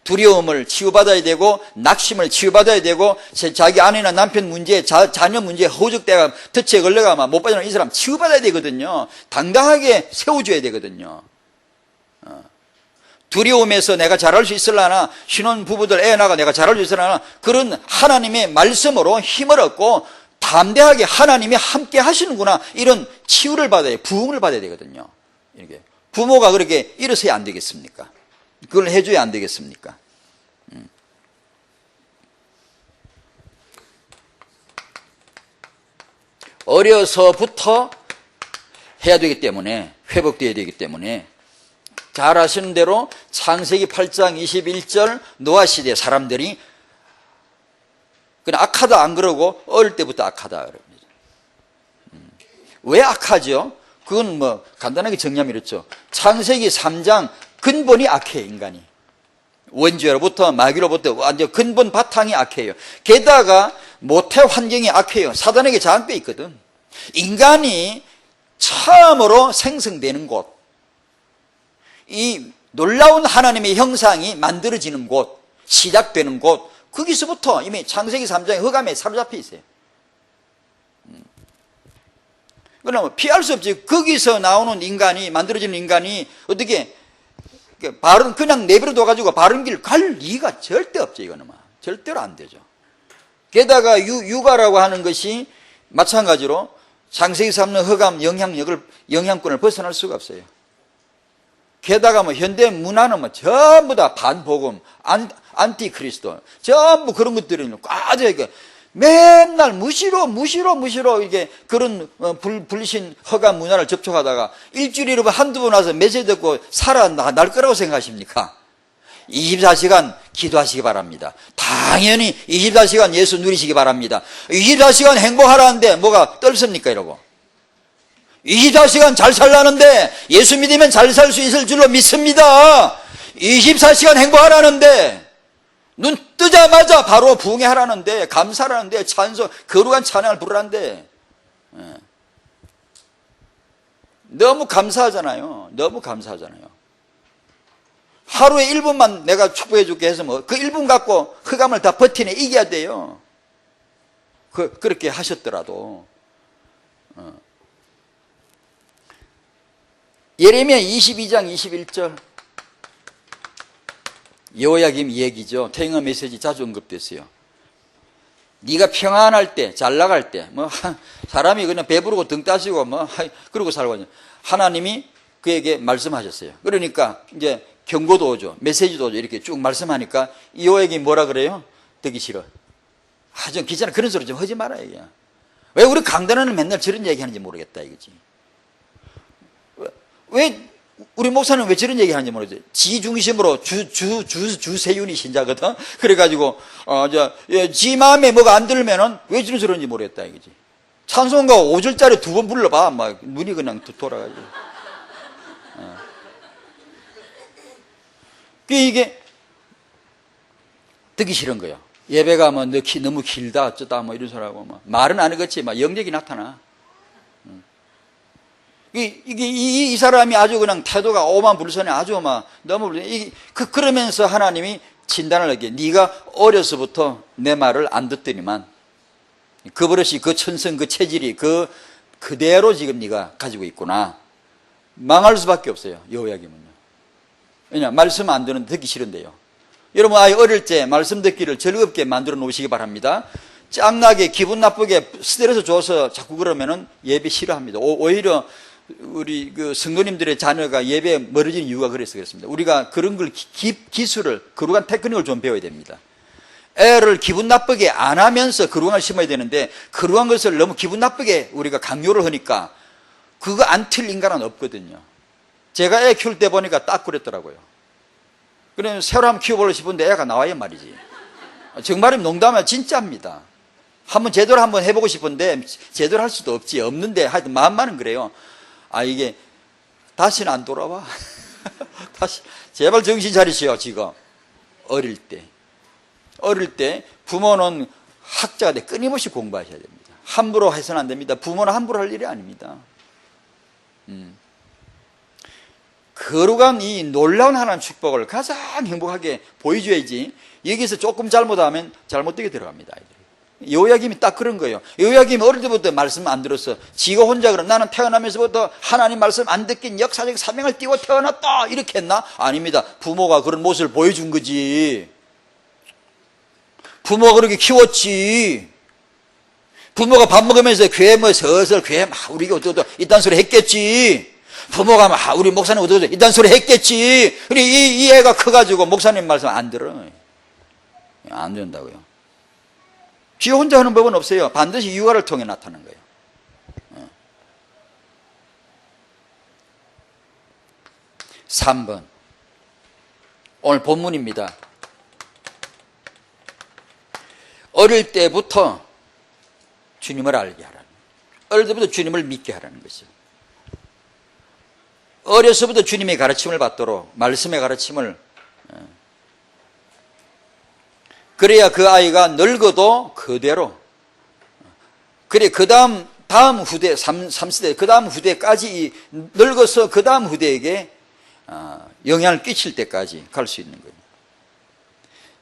두려움을 치유받아야 되고, 낙심을 치유받아야 되고, 자기 아내나 남편 문제, 자녀 문제 허우적대가 덫에 걸려가 못 빠져나온 이 사람 치유받아야 되거든요. 당당하게 세워줘야 되거든요. 두려움에서 내가 잘할 수 있을라나, 신혼부부들 애 낳아 내가 잘할 수 있을라나, 그런 하나님의 말씀으로 힘을 얻고 담대하게 하나님이 함께 하시는구나, 이런 치유를 받아야, 부흥을 받아야 되거든요. 이렇게 부모가 그렇게 일어서야 안 되겠습니까? 그걸 해줘야 안 되겠습니까? 어려서부터 해야 되기 때문에, 회복되어야 되기 때문에, 잘 아시는 대로 창세기 8장 21절 노아 시대 사람들이 그냥 악하다 안 그러고 어릴 때부터 악하다 그럽니다. 왜 악하죠? 그건 간단하게 정리하면 이렇죠. 창세기 3장 근본이 악해요, 인간이. 원죄로부터 마귀로부터 완전 근본 바탕이 악해요. 게다가 모태 환경이 악해요. 사단에게 장악돼 있거든. 인간이 처음으로 생성되는 곳, 이 놀라운 하나님의 형상이 만들어지는 곳, 시작되는 곳, 거기서부터 이미 창세기 3장의 흑암에 사로잡혀 있어요. 그러면 피할 수 없지. 거기서 나오는 인간이, 만들어지는 인간이 어떻게 그냥 내버려둬가지고 바른 길 갈 리가 절대 없죠. 이거는 절대로 안 되죠. 게다가 육아라고 하는 것이 마찬가지로 창세기 3장 흑암 영향권을 벗어날 수가 없어요. 게다가 현대 문화는 전부 다 반복음, 안티크리스도, 전부 그런 것들이 꽉 맨날 무시로 이게 그런 불신 허가 문화를 접촉하다가 일주일에 한두 번 와서 메시지 듣고 살아날 거라고 생각하십니까? 24시간 기도하시기 바랍니다. 당연히 24시간 예수 누리시기 바랍니다. 24시간 행복하라는데 뭐가 떨습니까 이러고. 24시간 잘 살라는데 예수 믿으면 잘 살 수 있을 줄로 믿습니다. 24시간 행복하라는데 눈 뜨자마자 바로 부흥하라는데, 감사하라는데, 찬송, 거룩한 찬양을 부르라는데, 너무 감사하잖아요. 너무 감사하잖아요. 하루에 1분만 내가 축복해 줄게 해서 뭐, 그 1분 갖고 흑암을 다 버티네, 이겨야 돼요. 그렇게 하셨더라도. 예레미야 22장 21절. 여호야김 얘기죠. 태영아 메시지 자주 언급됐어요. 네가 평안할 때, 잘 나갈 때, 뭐 사람이 그냥 배부르고 등 따지고 뭐 그러고 살고 하나님이 그에게 말씀하셨어요. 그러니까 이제 경고도 오죠, 메시지도 오죠. 이렇게 쭉 말씀하니까 여호야김이 뭐라 그래요? 듣기 싫어. 좀 귀찮아. 그런 소리 좀 하지 말아요. 왜 우리 강단원은 맨날 저런 얘기하는지 모르겠다 이거지. 왜 우리 목사는 왜 저런 얘기 하는지 모르겠어요. 지 중심으로 주세윤이 신자거든. 그래가지고, 지 마음에 뭐가 안 들면은 왜 저런 소리인지 모르겠다, 이거지. 찬송가 5절짜리 2번 불러봐. 막, 눈이 그냥 돌아가지고. 이게, 듣기 싫은 거예요. 예배가 뭐, 너무 길다, 어쩌다, 뭐 이런 소리하고, 뭐. 말은 안 하겠지, 막, 영역이 나타나. 이 사람이 아주 그냥 태도가 오만불선해. 아주 막 너무 그러면서 하나님이 진단을 하게, 네가 어려서부터 내 말을 안 듣더니만 그 버릇이, 그 천성, 그 체질이 그대로 지금 네가 가지고 있구나. 망할 수밖에 없어요, 여호야김은요. 왜냐, 말씀 안 듣기 싫은데요. 여러분, 아이 어릴 때 말씀 듣기를 즐겁게 만들어 놓으시기 바랍니다. 짱나게 기분 나쁘게 스트레스 줘서 자꾸 그러면은 예배 싫어합니다. 오히려 우리 그 성도님들의 자녀가 예배에 멀어지는 이유가 그래서 그렇습니다. 우리가 그런 걸 기술을, 거룩한 테크닉을 좀 배워야 됩니다. 애를 기분 나쁘게 안 하면서 거룩한을 심어야 되는데, 거룩한 것을 너무 기분 나쁘게 우리가 강요를 하니까 그거 안 틀린 인간은 없거든요. 제가 애 키울 때 보니까 딱 그랬더라고요. 그러면 새로 한번 키워보고 싶은데 애가 나와요 말이지. 정말이면 농담이야, 진짜입니다. 한번 제대로 한번 해보고 싶은데 제대로 할 수도 없는데 하여튼 마음만은 그래요. 이게 다시는 안 돌아와. 다시 제발 정신 차리시오. 지금 어릴 때 부모는 학자가 돼 끊임없이 공부하셔야 됩니다. 함부로 해서는 안 됩니다. 부모는 함부로 할 일이 아닙니다. 거룩한 이 놀라운 하나님 축복을 가장 행복하게 보여줘야지, 여기서 조금 잘못하면 잘못되게 들어갑니다. 아이들이. 여호야김이 딱 그런 거예요. 여호야김이 어릴 때부터 말씀 안 들었어. 지가 혼자 그럼 나는 태어나면서부터 하나님 말씀 안 듣긴 역사적 사명을 띠고 태어났다 이렇게 했나? 아닙니다. 부모가 그런 모습을 보여준 거지. 부모가 그렇게 키웠지. 부모가 밥 먹으면서 교회 뭐 서서 교회 막 우리가 어쩌고 이딴 소리 했겠지. 부모가 막 우리 목사님 어쩌고 이딴 소리 했겠지. 이 애가 커가지고 목사님 말씀 안 들어. 안 된다고요. 지 혼자 하는 법은 없어요. 반드시 유아를 통해 나타나는 거예요. 3번. 오늘 본문입니다. 어릴 때부터 주님을 알게 하라는, 어릴 때부터 주님을 믿게 하라는 것이죠. 어려서부터 주님의 가르침을 받도록, 말씀의 가르침을, 그래야 그 아이가 늙어도 그대로, 그래 그 다음 후대 3세대 그 다음 후대까지 늙어서 그 다음 후대에게 영향을 끼칠 때까지 갈 수 있는 거예요.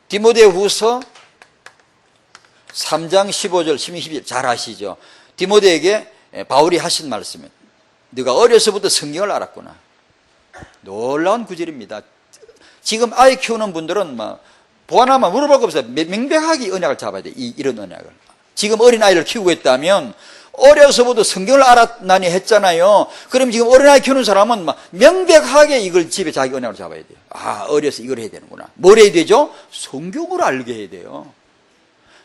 디모데후서 3장 15절 12절 잘 아시죠? 디모데에게 바울이 하신 말씀은, 네가 어려서부터 성경을 알았구나. 놀라운 구절입니다. 지금 아이 키우는 분들은 막 보아나만 물어볼 거 없어요. 명백하게 언약을 잡아야 돼. 이런 언약을. 지금 어린아이를 키우고 있다면 어려서부터 성경을 알았나니 했잖아요. 그럼 지금 어린아이 키우는 사람은 막 명백하게 이걸 집에 자기 언약을 잡아야 돼요. 어려서 이걸 해야 되는구나. 뭘 해야 되죠? 성경을 알게 해야 돼요.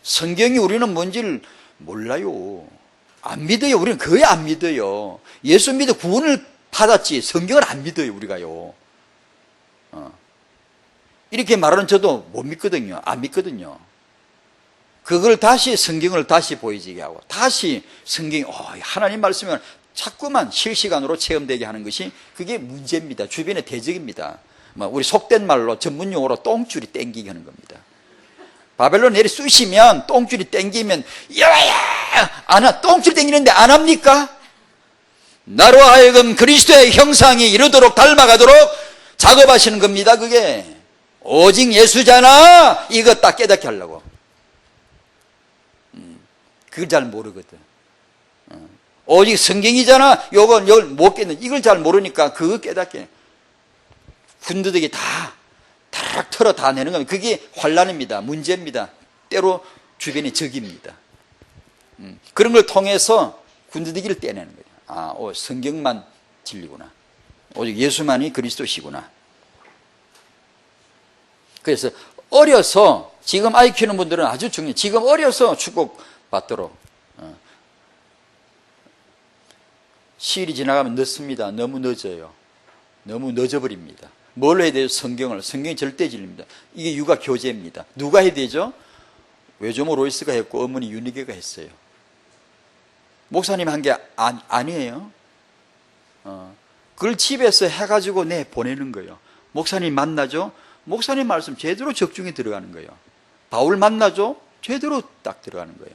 성경이 우리는 뭔지를 몰라요. 안 믿어요. 우리는 거의 안 믿어요. 예수 믿어 구원을 받았지 성경을 안 믿어요, 우리가요. 이렇게 말하는 저도 못 믿거든요. 안 믿거든요. 그걸 다시 성경을 다시 보여지게 하고 다시 성경이 하나님 말씀을 자꾸만 실시간으로 체험되게 하는 것이 그게 문제입니다. 주변의 대적입니다. 우리 속된 말로 전문용어로 똥줄이 땡기게 하는 겁니다. 바벨론 내리 쑤시면 똥줄이 땡기면 야야 똥줄 땡기는데 안 합니까? 나로 하여금 그리스도의 형상이 이르도록 닮아가도록 작업하시는 겁니다. 그게 오직 예수잖아 이거 딱 깨닫게 하려고. 그걸 잘 모르거든. 오직 성경이잖아 요걸 못 깨는 이걸 잘 모르니까 그거 깨닫게 군더더기 다 털어 다 내는 겁니다. 그게 환란입니다. 문제입니다. 때로 주변의 적입니다. 그런 걸 통해서 군더더기를 떼내는 거예요. 성경만 진리구나. 오직 예수만이 그리스도시구나. 그래서 어려서 지금 아이 키우는 분들은 아주 중요해요. 지금 어려서 축복받도록. 시일이 지나가면 늦습니다. 너무 늦어요. 너무 늦어버립니다. 뭘 해야 돼요? 성경이 절대 진리입니다. 이게 육아 교제입니다. 누가 해야 되죠? 외조모 로이스가 했고 어머니 윤희계가 했어요. 목사님 한 게 아니에요. 그걸 집에서 해가지고 보내는 거예요. 목사님 만나죠? 목사님 말씀 제대로 적중에 들어가는 거예요. 바울 만나죠? 제대로 딱 들어가는 거예요.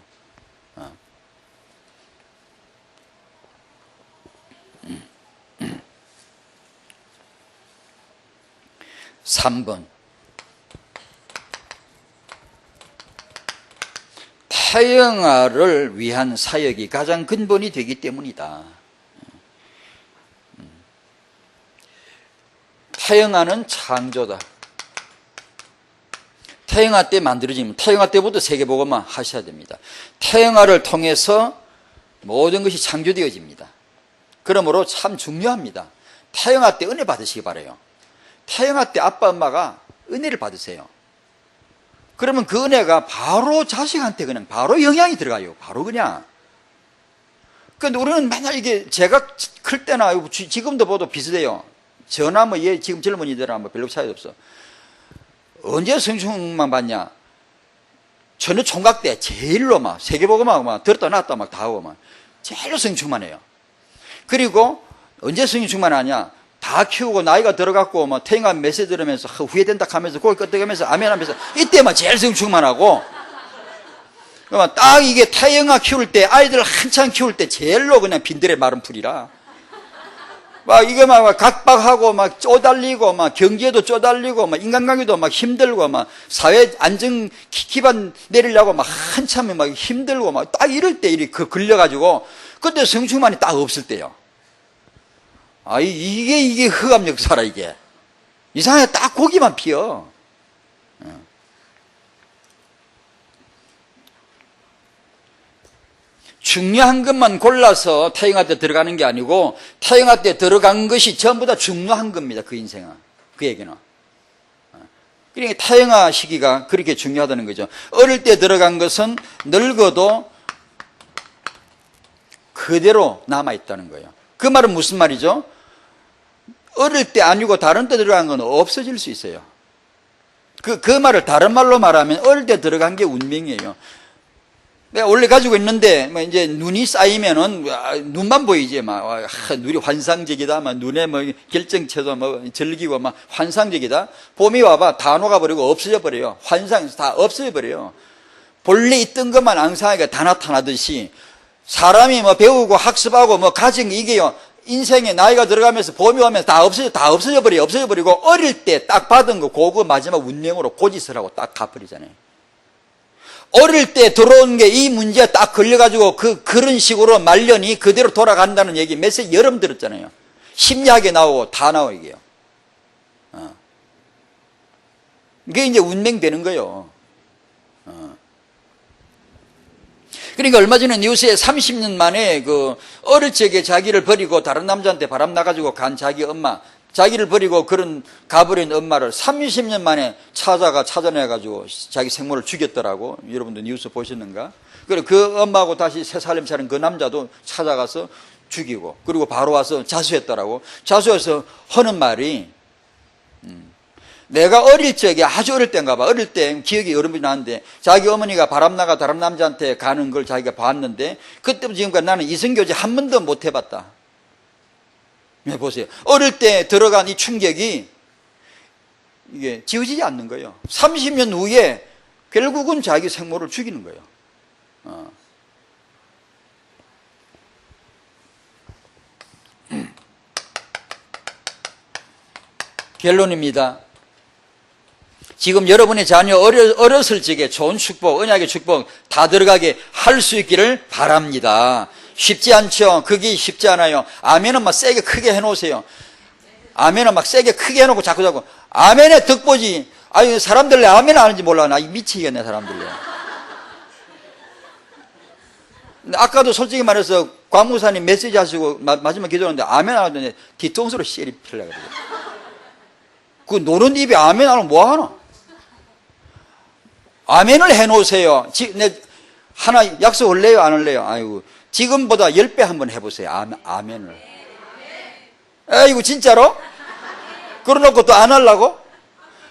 3번 태영아를 위한 사역이 가장 근본이 되기 때문이다. 태영아는 창조다. 태영아 때 만들어지면 태영아 때부터 세계복음만 하셔야 됩니다. 태영아를 통해서 모든 것이 창조되어집니다. 그러므로 참 중요합니다. 태영아 때 은혜 받으시기 바라요. 태영아 때 아빠 엄마가 은혜를 받으세요. 그러면 그 은혜가 바로 자식한테 그냥 바로 영향이 들어가요. 바로 그냥. 그런데 우리는 맨날 이게 제가 클 때나 지금도 봐도 비슷해요. 저나 지금 젊은이들은 별로 차이도 없어. 언제 성충만 받냐? 전혀 총각 때 제일로 세계복음하고 들었다 놨다 다 하고 제일로 성충만 해요. 그리고 언제 성충만 하냐? 다 키우고 나이가 들어갔고 태영아 메시지 들으면서 후회된다 하면서 고개 끄덕이면서 아멘 하면서 이때만 제일 성충만 하고 딱 이게 태영아 키울 때 아이들 한참 키울 때 제일로 그냥 빈들에 마른 풀이라 이게 각박하고 쪼달리고 경제도 쪼달리고 인간관계도 힘들고 사회 안정 기반 내리려고 한참 힘들고 딱 이럴 때 이렇게 걸려가지고 그때 성충만이 딱 없을 때요. 이게 흑암 역사라, 이게. 이상하게 딱 고기만 피어. 중요한 것만 골라서 태영아 때 들어가는 게 아니고, 태영아 때 들어간 것이 전부 다 중요한 겁니다, 그 인생은. 그에게는. 그러니까 태영아 시기가 그렇게 중요하다는 거죠. 어릴 때 들어간 것은 늙어도 그대로 남아있다는 거예요. 그 말은 무슨 말이죠? 어릴 때 아니고 다른 때 들어간 건 없어질 수 있어요. 그 말을 다른 말로 말하면 어릴 때 들어간 게 운명이에요. 내가 원래 가지고 있는데 이제 눈이 쌓이면은 눈만 보이지 눈이 환상적이다 눈에 결정체도 절기고 환상적이다. 봄이 와봐 다 녹아버리고 없어져 버려요. 환상 다 없어져 버려요. 본래 있던 것만 앙상하게 다 나타나듯이 사람이 배우고 학습하고 가진 이게요. 인생에 나이가 들어가면서 봄이 오면서 다 없어져 버리고 어릴 때 딱 받은 거 그거 마지막 운명으로 고짓을 하고 딱 가버리잖아요. 어릴 때 들어온 게 이 문제에 딱 걸려가지고 그런 식으로 말년이 그대로 돌아간다는 얘기 몇세 여름 들었잖아요. 심리학에 나오고 다 나오고 이게요. 이게 이제 운명 되는 거예요. 그러니까 얼마 전에 뉴스에 30년 만에 어릴 적에 자기를 버리고 다른 남자한테 바람 나가지고 간 자기 엄마 자기를 버리고 그런 가버린 엄마를 30년 만에 찾아내가지고 자기 생모를 죽였더라고. 여러분들 뉴스 보셨는가? 그리고 그 엄마하고 다시 새 살림 차린 그 남자도 찾아가서 죽이고, 그리고 바로 와서 자수했더라고. 자수해서 하는 말이, 내가 어릴 적에, 아주 어릴 때인가 봐. 어릴 때 기억이 여러분이 나는데, 자기 어머니가 바람나가 다른 남자한테 가는 걸 자기가 봤는데, 그때부터 지금까지 나는 이성교제 한 번도 못 해봤다. 보세요. 어릴 때 들어간 이 충격이 이게 지워지지 않는 거예요. 30년 후에 결국은 자기 생모를 죽이는 거예요. 결론입니다. 지금 여러분의 자녀 어렸을 적에 좋은 축복, 언약의 축복 다 들어가게 할 수 있기를 바랍니다. 쉽지 않죠? 그게 쉽지 않아요. 아멘은 막 세게 크게 해놓으세요. 아멘은 막 세게 크게 해놓고 자꾸 아멘의 덕보지. 아니, 사람들 내 아멘 아는지 몰라. 나 미치겠네, 사람들. 아까도 솔직히 말해서 광무사님 메시지 하시고 마지막 기도하는데 아멘 안 하더니 뒤통수로 씨리 필라거든요. 그 노는 입에 아멘 안 하면 뭐 하나? 아멘을 해놓으세요. 하나 약속 할래요? 안 할래요? 아이고, 지금보다 10배 한번 해보세요. 아멘을. 아이고, 진짜로? 그러놓고 또 안 하려고?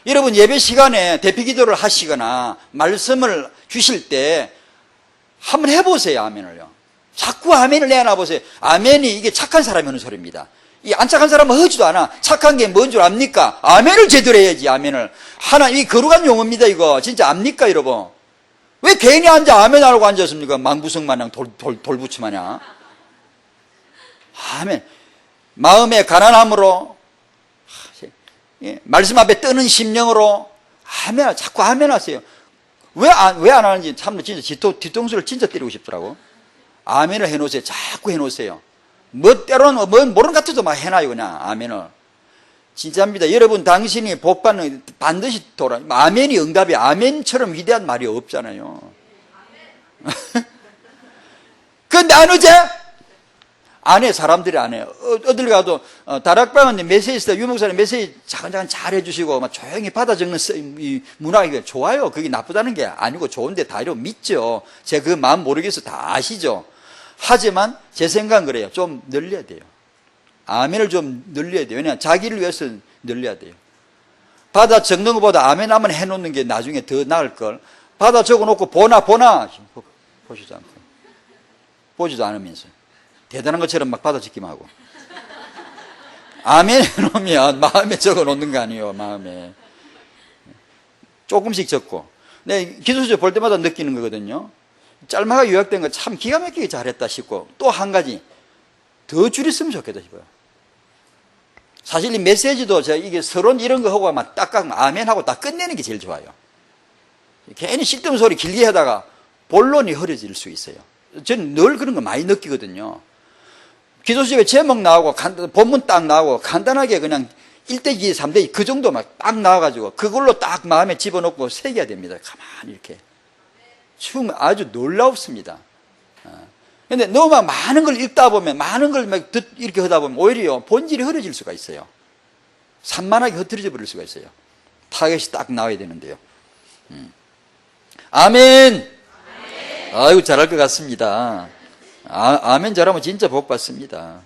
여러분, 예배 시간에 대피 기도를 하시거나 말씀을 주실 때 한번 해보세요. 아멘을요. 자꾸 아멘을 내놔보세요. 아멘이 이게 착한 사람이 하는 소리입니다. 이 안 착한 사람은 하지도 않아. 착한 게 뭔 줄 압니까? 아멘을 제대로 해야지. 아멘을. 이 거룩한 용어입니다. 이거 진짜 압니까, 여러분? 왜 괜히 앉아 아멘 하고 앉았습니까? 망부석 마냥 돌부치 마냥. 아멘. 마음의 가난함으로, 말씀 앞에 뜨는 심령으로 아멘. 자꾸 아멘 하세요. 왜 안 하는지 참 진짜 뒤통수를 진짜 때리고 싶더라고. 아멘을 해놓으세요. 자꾸 해놓으세요. 뭐 때로는 뭐 모르는 것 같아도 막 해놔요. 그냥 아멘을. 진짜입니다. 여러분, 당신이 복받는 반드시 돌아. 아멘이 응답이 아멘처럼 위대한 말이 없잖아요. 근데 안 오지? 안 해. 사람들이 안 해요. 어딜 가도 다락방은 메시지 때 유목사님 메시지 차근차근 잘 해주시고 막 조용히 받아 적는 이 문화가 좋아요. 그게 나쁘다는 게 아니고 좋은데 다 이러고 믿죠. 제가 그 마음 모르겠어. 다 아시죠. 하지만 제 생각은 그래요. 좀 늘려야 돼요. 아멘을 좀 늘려야 돼요. 왜냐하면 자기를 위해서 늘려야 돼요. 받아 적는 것보다 아멘 한번 해놓는 게 나중에 더 나을 걸. 받아 적어놓고 보나 보지도 않고 보지도 않으면서 대단한 것처럼 막 받아 적기만 하고. 아멘 해놓으면 마음에 적어놓는 거 아니에요. 마음에 조금씩 적고. 네, 기도서 볼 때마다 느끼는 거거든요. 짤막하게 요약된 거 참 기가 막히게 잘했다 싶고, 또 한 가지 더 줄였으면 좋겠다 싶어요. 사실 이 메시지도 제가 이게 서론 이런 거 하고 막 딱딱 아멘 하고 딱 끝내는 게 제일 좋아요. 괜히 쓸데없는 소리 길게 하다가 본론이 흐려질 수 있어요. 저는 늘 그런 거 많이 느끼거든요. 기도수집에 제목 나오고 본문 딱 나오고 간단하게 그냥 1대2, 3대2 그 정도 막 딱 나와가지고 그걸로 딱 마음에 집어넣고 새겨야 됩니다. 가만히 이렇게. 정말 아주 놀랍습니다. 근데 너무 막 많은 걸 읽다 보면, 많은 걸 막 이렇게 하다 보면 오히려 본질이 흐려질 수가 있어요. 산만하게 흩어져 버릴 수가 있어요. 타겟이 딱 나와야 되는데요. 아멘! 아이고, 잘할 것 같습니다. 아멘 잘하면 진짜 복 받습니다.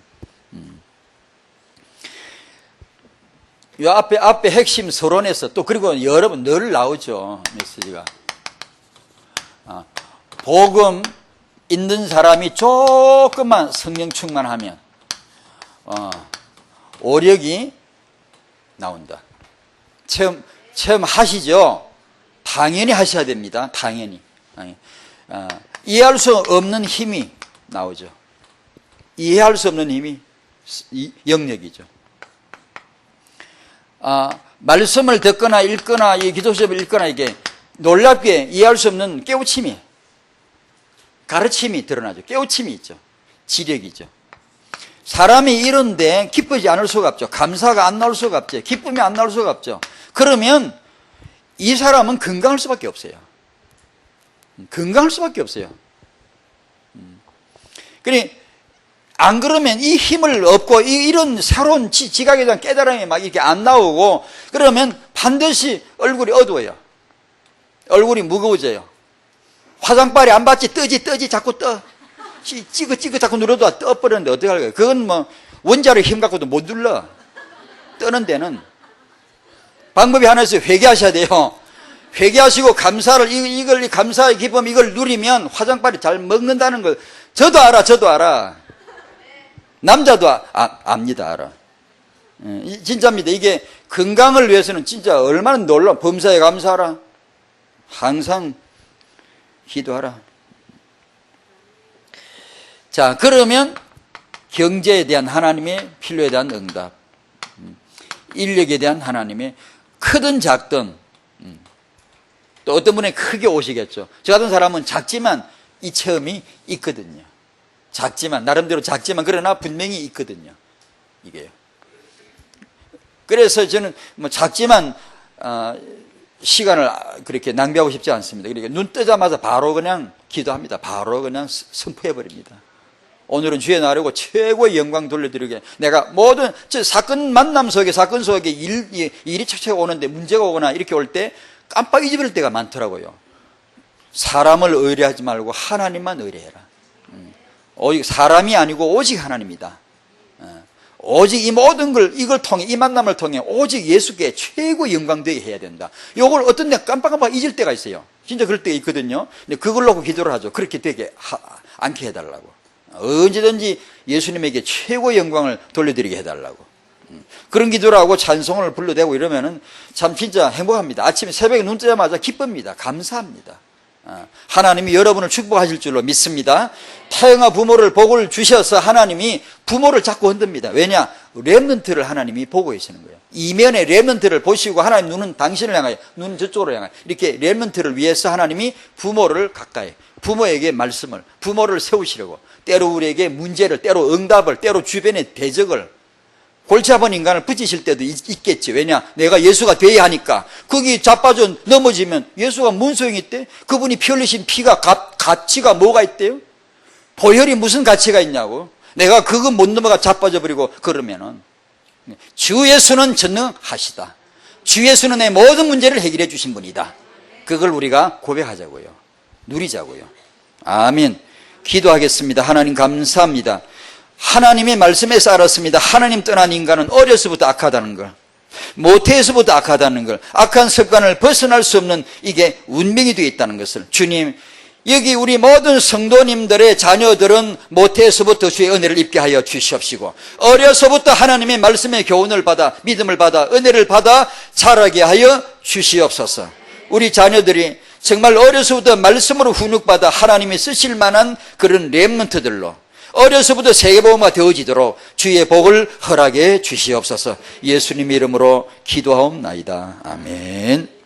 이 앞에 핵심 서론에서 또, 그리고 여러분 늘 나오죠. 메시지가. 복음 있는 사람이 조금만 성령 충만하면 오력이 나온다. 체험하시죠? 당연히 하셔야 됩니다. 당연히. 이해할 수 없는 힘이 나오죠. 이해할 수 없는 힘이 영역이죠. 말씀을 듣거나 읽거나 이 기도수업을 읽거나 이게 놀랍게 이해할 수 없는 깨우침이, 가르침이 드러나죠. 깨우침이 있죠. 지력이죠. 사람이 이런데 기쁘지 않을 수가 없죠. 감사가 안 나올 수가 없죠. 기쁨이 안 나올 수가 없죠. 그러면 이 사람은 건강할 수밖에 없어요. 건강할 수밖에 없어요. 그러니 안 그러면 이 힘을 얻고 이런 새로운 지각에 대한 깨달음이 막 이렇게 안 나오고 그러면 반드시 얼굴이 어두워요. 얼굴이 무거워져요. 화장빨이 안 받지 뜨지 자꾸 떠. 찍어 자꾸 눌러도 떠버렸는데 어떻게 할까요? 그건 뭐 원자력 힘 갖고도 못 눌러. 뜨는 데는. 방법이 하나 있어요. 회개하셔야 돼요. 회개하시고 감사를 이걸 감사의 기쁨 이걸 누리면 화장빨이 잘 먹는다는 걸 저도 알아. 남자도 압니다. 알아. 진짜입니다. 이게 건강을 위해서는 진짜 얼마나 놀라운 범사에 감사하라. 항상 기도하라. 자, 그러면 경제에 대한 하나님의 필요에 대한 응답, 인력에 대한 하나님의 크든 작든, 또 어떤 분은 크게 오시겠죠. 저 같은 사람은 작지만 이 체험이 있거든요. 작지만, 나름대로 작지만, 그러나 분명히 있거든요. 이게요. 그래서 저는 뭐 작지만, 시간을 그렇게 낭비하고 싶지 않습니다. 그러니까 눈 뜨자마자 바로 그냥 기도합니다. 바로 그냥 선포해버립니다. 오늘은 주의 날이고 최고의 영광 돌려드리게 내가 모든 사건 속에 일이 착착 오는데 문제가 오거나 이렇게 올 때 깜빡 잊어버릴 때가 많더라고요. 사람을 의뢰하지 말고 하나님만 의뢰해라. 오직 사람이 아니고 오직 하나님이다. 오직 이 모든 걸 이걸 통해 이 만남을 통해 오직 예수께 최고 영광되게 해야 된다. 이걸 어떤 데 깜빡깜빡 잊을 때가 있어요. 진짜 그럴 때가 있거든요. 근데 그걸 놓고 기도를 하죠. 그렇게 되게 않게 해달라고. 언제든지 예수님에게 최고의 영광을 돌려드리게 해달라고. 그런 기도를 하고 찬송을 불러대고 이러면은 참 진짜 행복합니다. 아침에 새벽에 눈 뜨자마자 기쁩니다. 감사합니다. 하나님이 여러분을 축복하실 줄로 믿습니다. 타영아 부모를 복을 주셔서 하나님이 부모를 자꾸 흔듭니다. 왜냐? 렘넌트를 하나님이 보고 계시는 거예요. 이면에 렘넌트를 보시고 하나님 눈은 당신을 향하여, 눈은 저쪽으로 향하여 이렇게 렘넌트를 위해서 하나님이 부모를 가까이, 부모에게 말씀을, 부모를 세우시려고 때로 우리에게 문제를, 때로 응답을, 때로 주변의 대적을 골치 아픈 인간을 붙이실 때도 있겠지. 왜냐? 내가 예수가 돼야 하니까. 거기 자빠져 넘어지면 예수가 뭔 소용이 있대? 그분이 피 흘리신 피가 가치가 뭐가 있대요? 보혈이 무슨 가치가 있냐고. 내가 그거 못 넘어가 자빠져 버리고 그러면은 주 예수는 전능하시다. 주 예수는 내 모든 문제를 해결해 주신 분이다. 그걸 우리가 고백하자고요. 누리자고요. 아멘. 기도하겠습니다. 하나님 감사합니다. 하나님의 말씀에서 알았습니다. 하나님 떠난 인간은 어려서부터 악하다는 걸, 모태에서부터 악하다는 걸, 악한 습관을 벗어날 수 없는 이게 운명이 되어 있다는 것을 주님, 여기 우리 모든 성도님들의 자녀들은 모태에서부터 주의 은혜를 입게 하여 주시옵시고 어려서부터 하나님의 말씀의 교훈을 받아 믿음을 받아 은혜를 받아 자라게 하여 주시옵소서. 우리 자녀들이 정말 어려서부터 말씀으로 훈육받아 하나님이 쓰실 만한 그런 렘넌트들로 어려서부터 세계복음화 되어지도록 주의 복을 허락해 주시옵소서. 예수님 이름으로 기도하옵나이다. 아멘.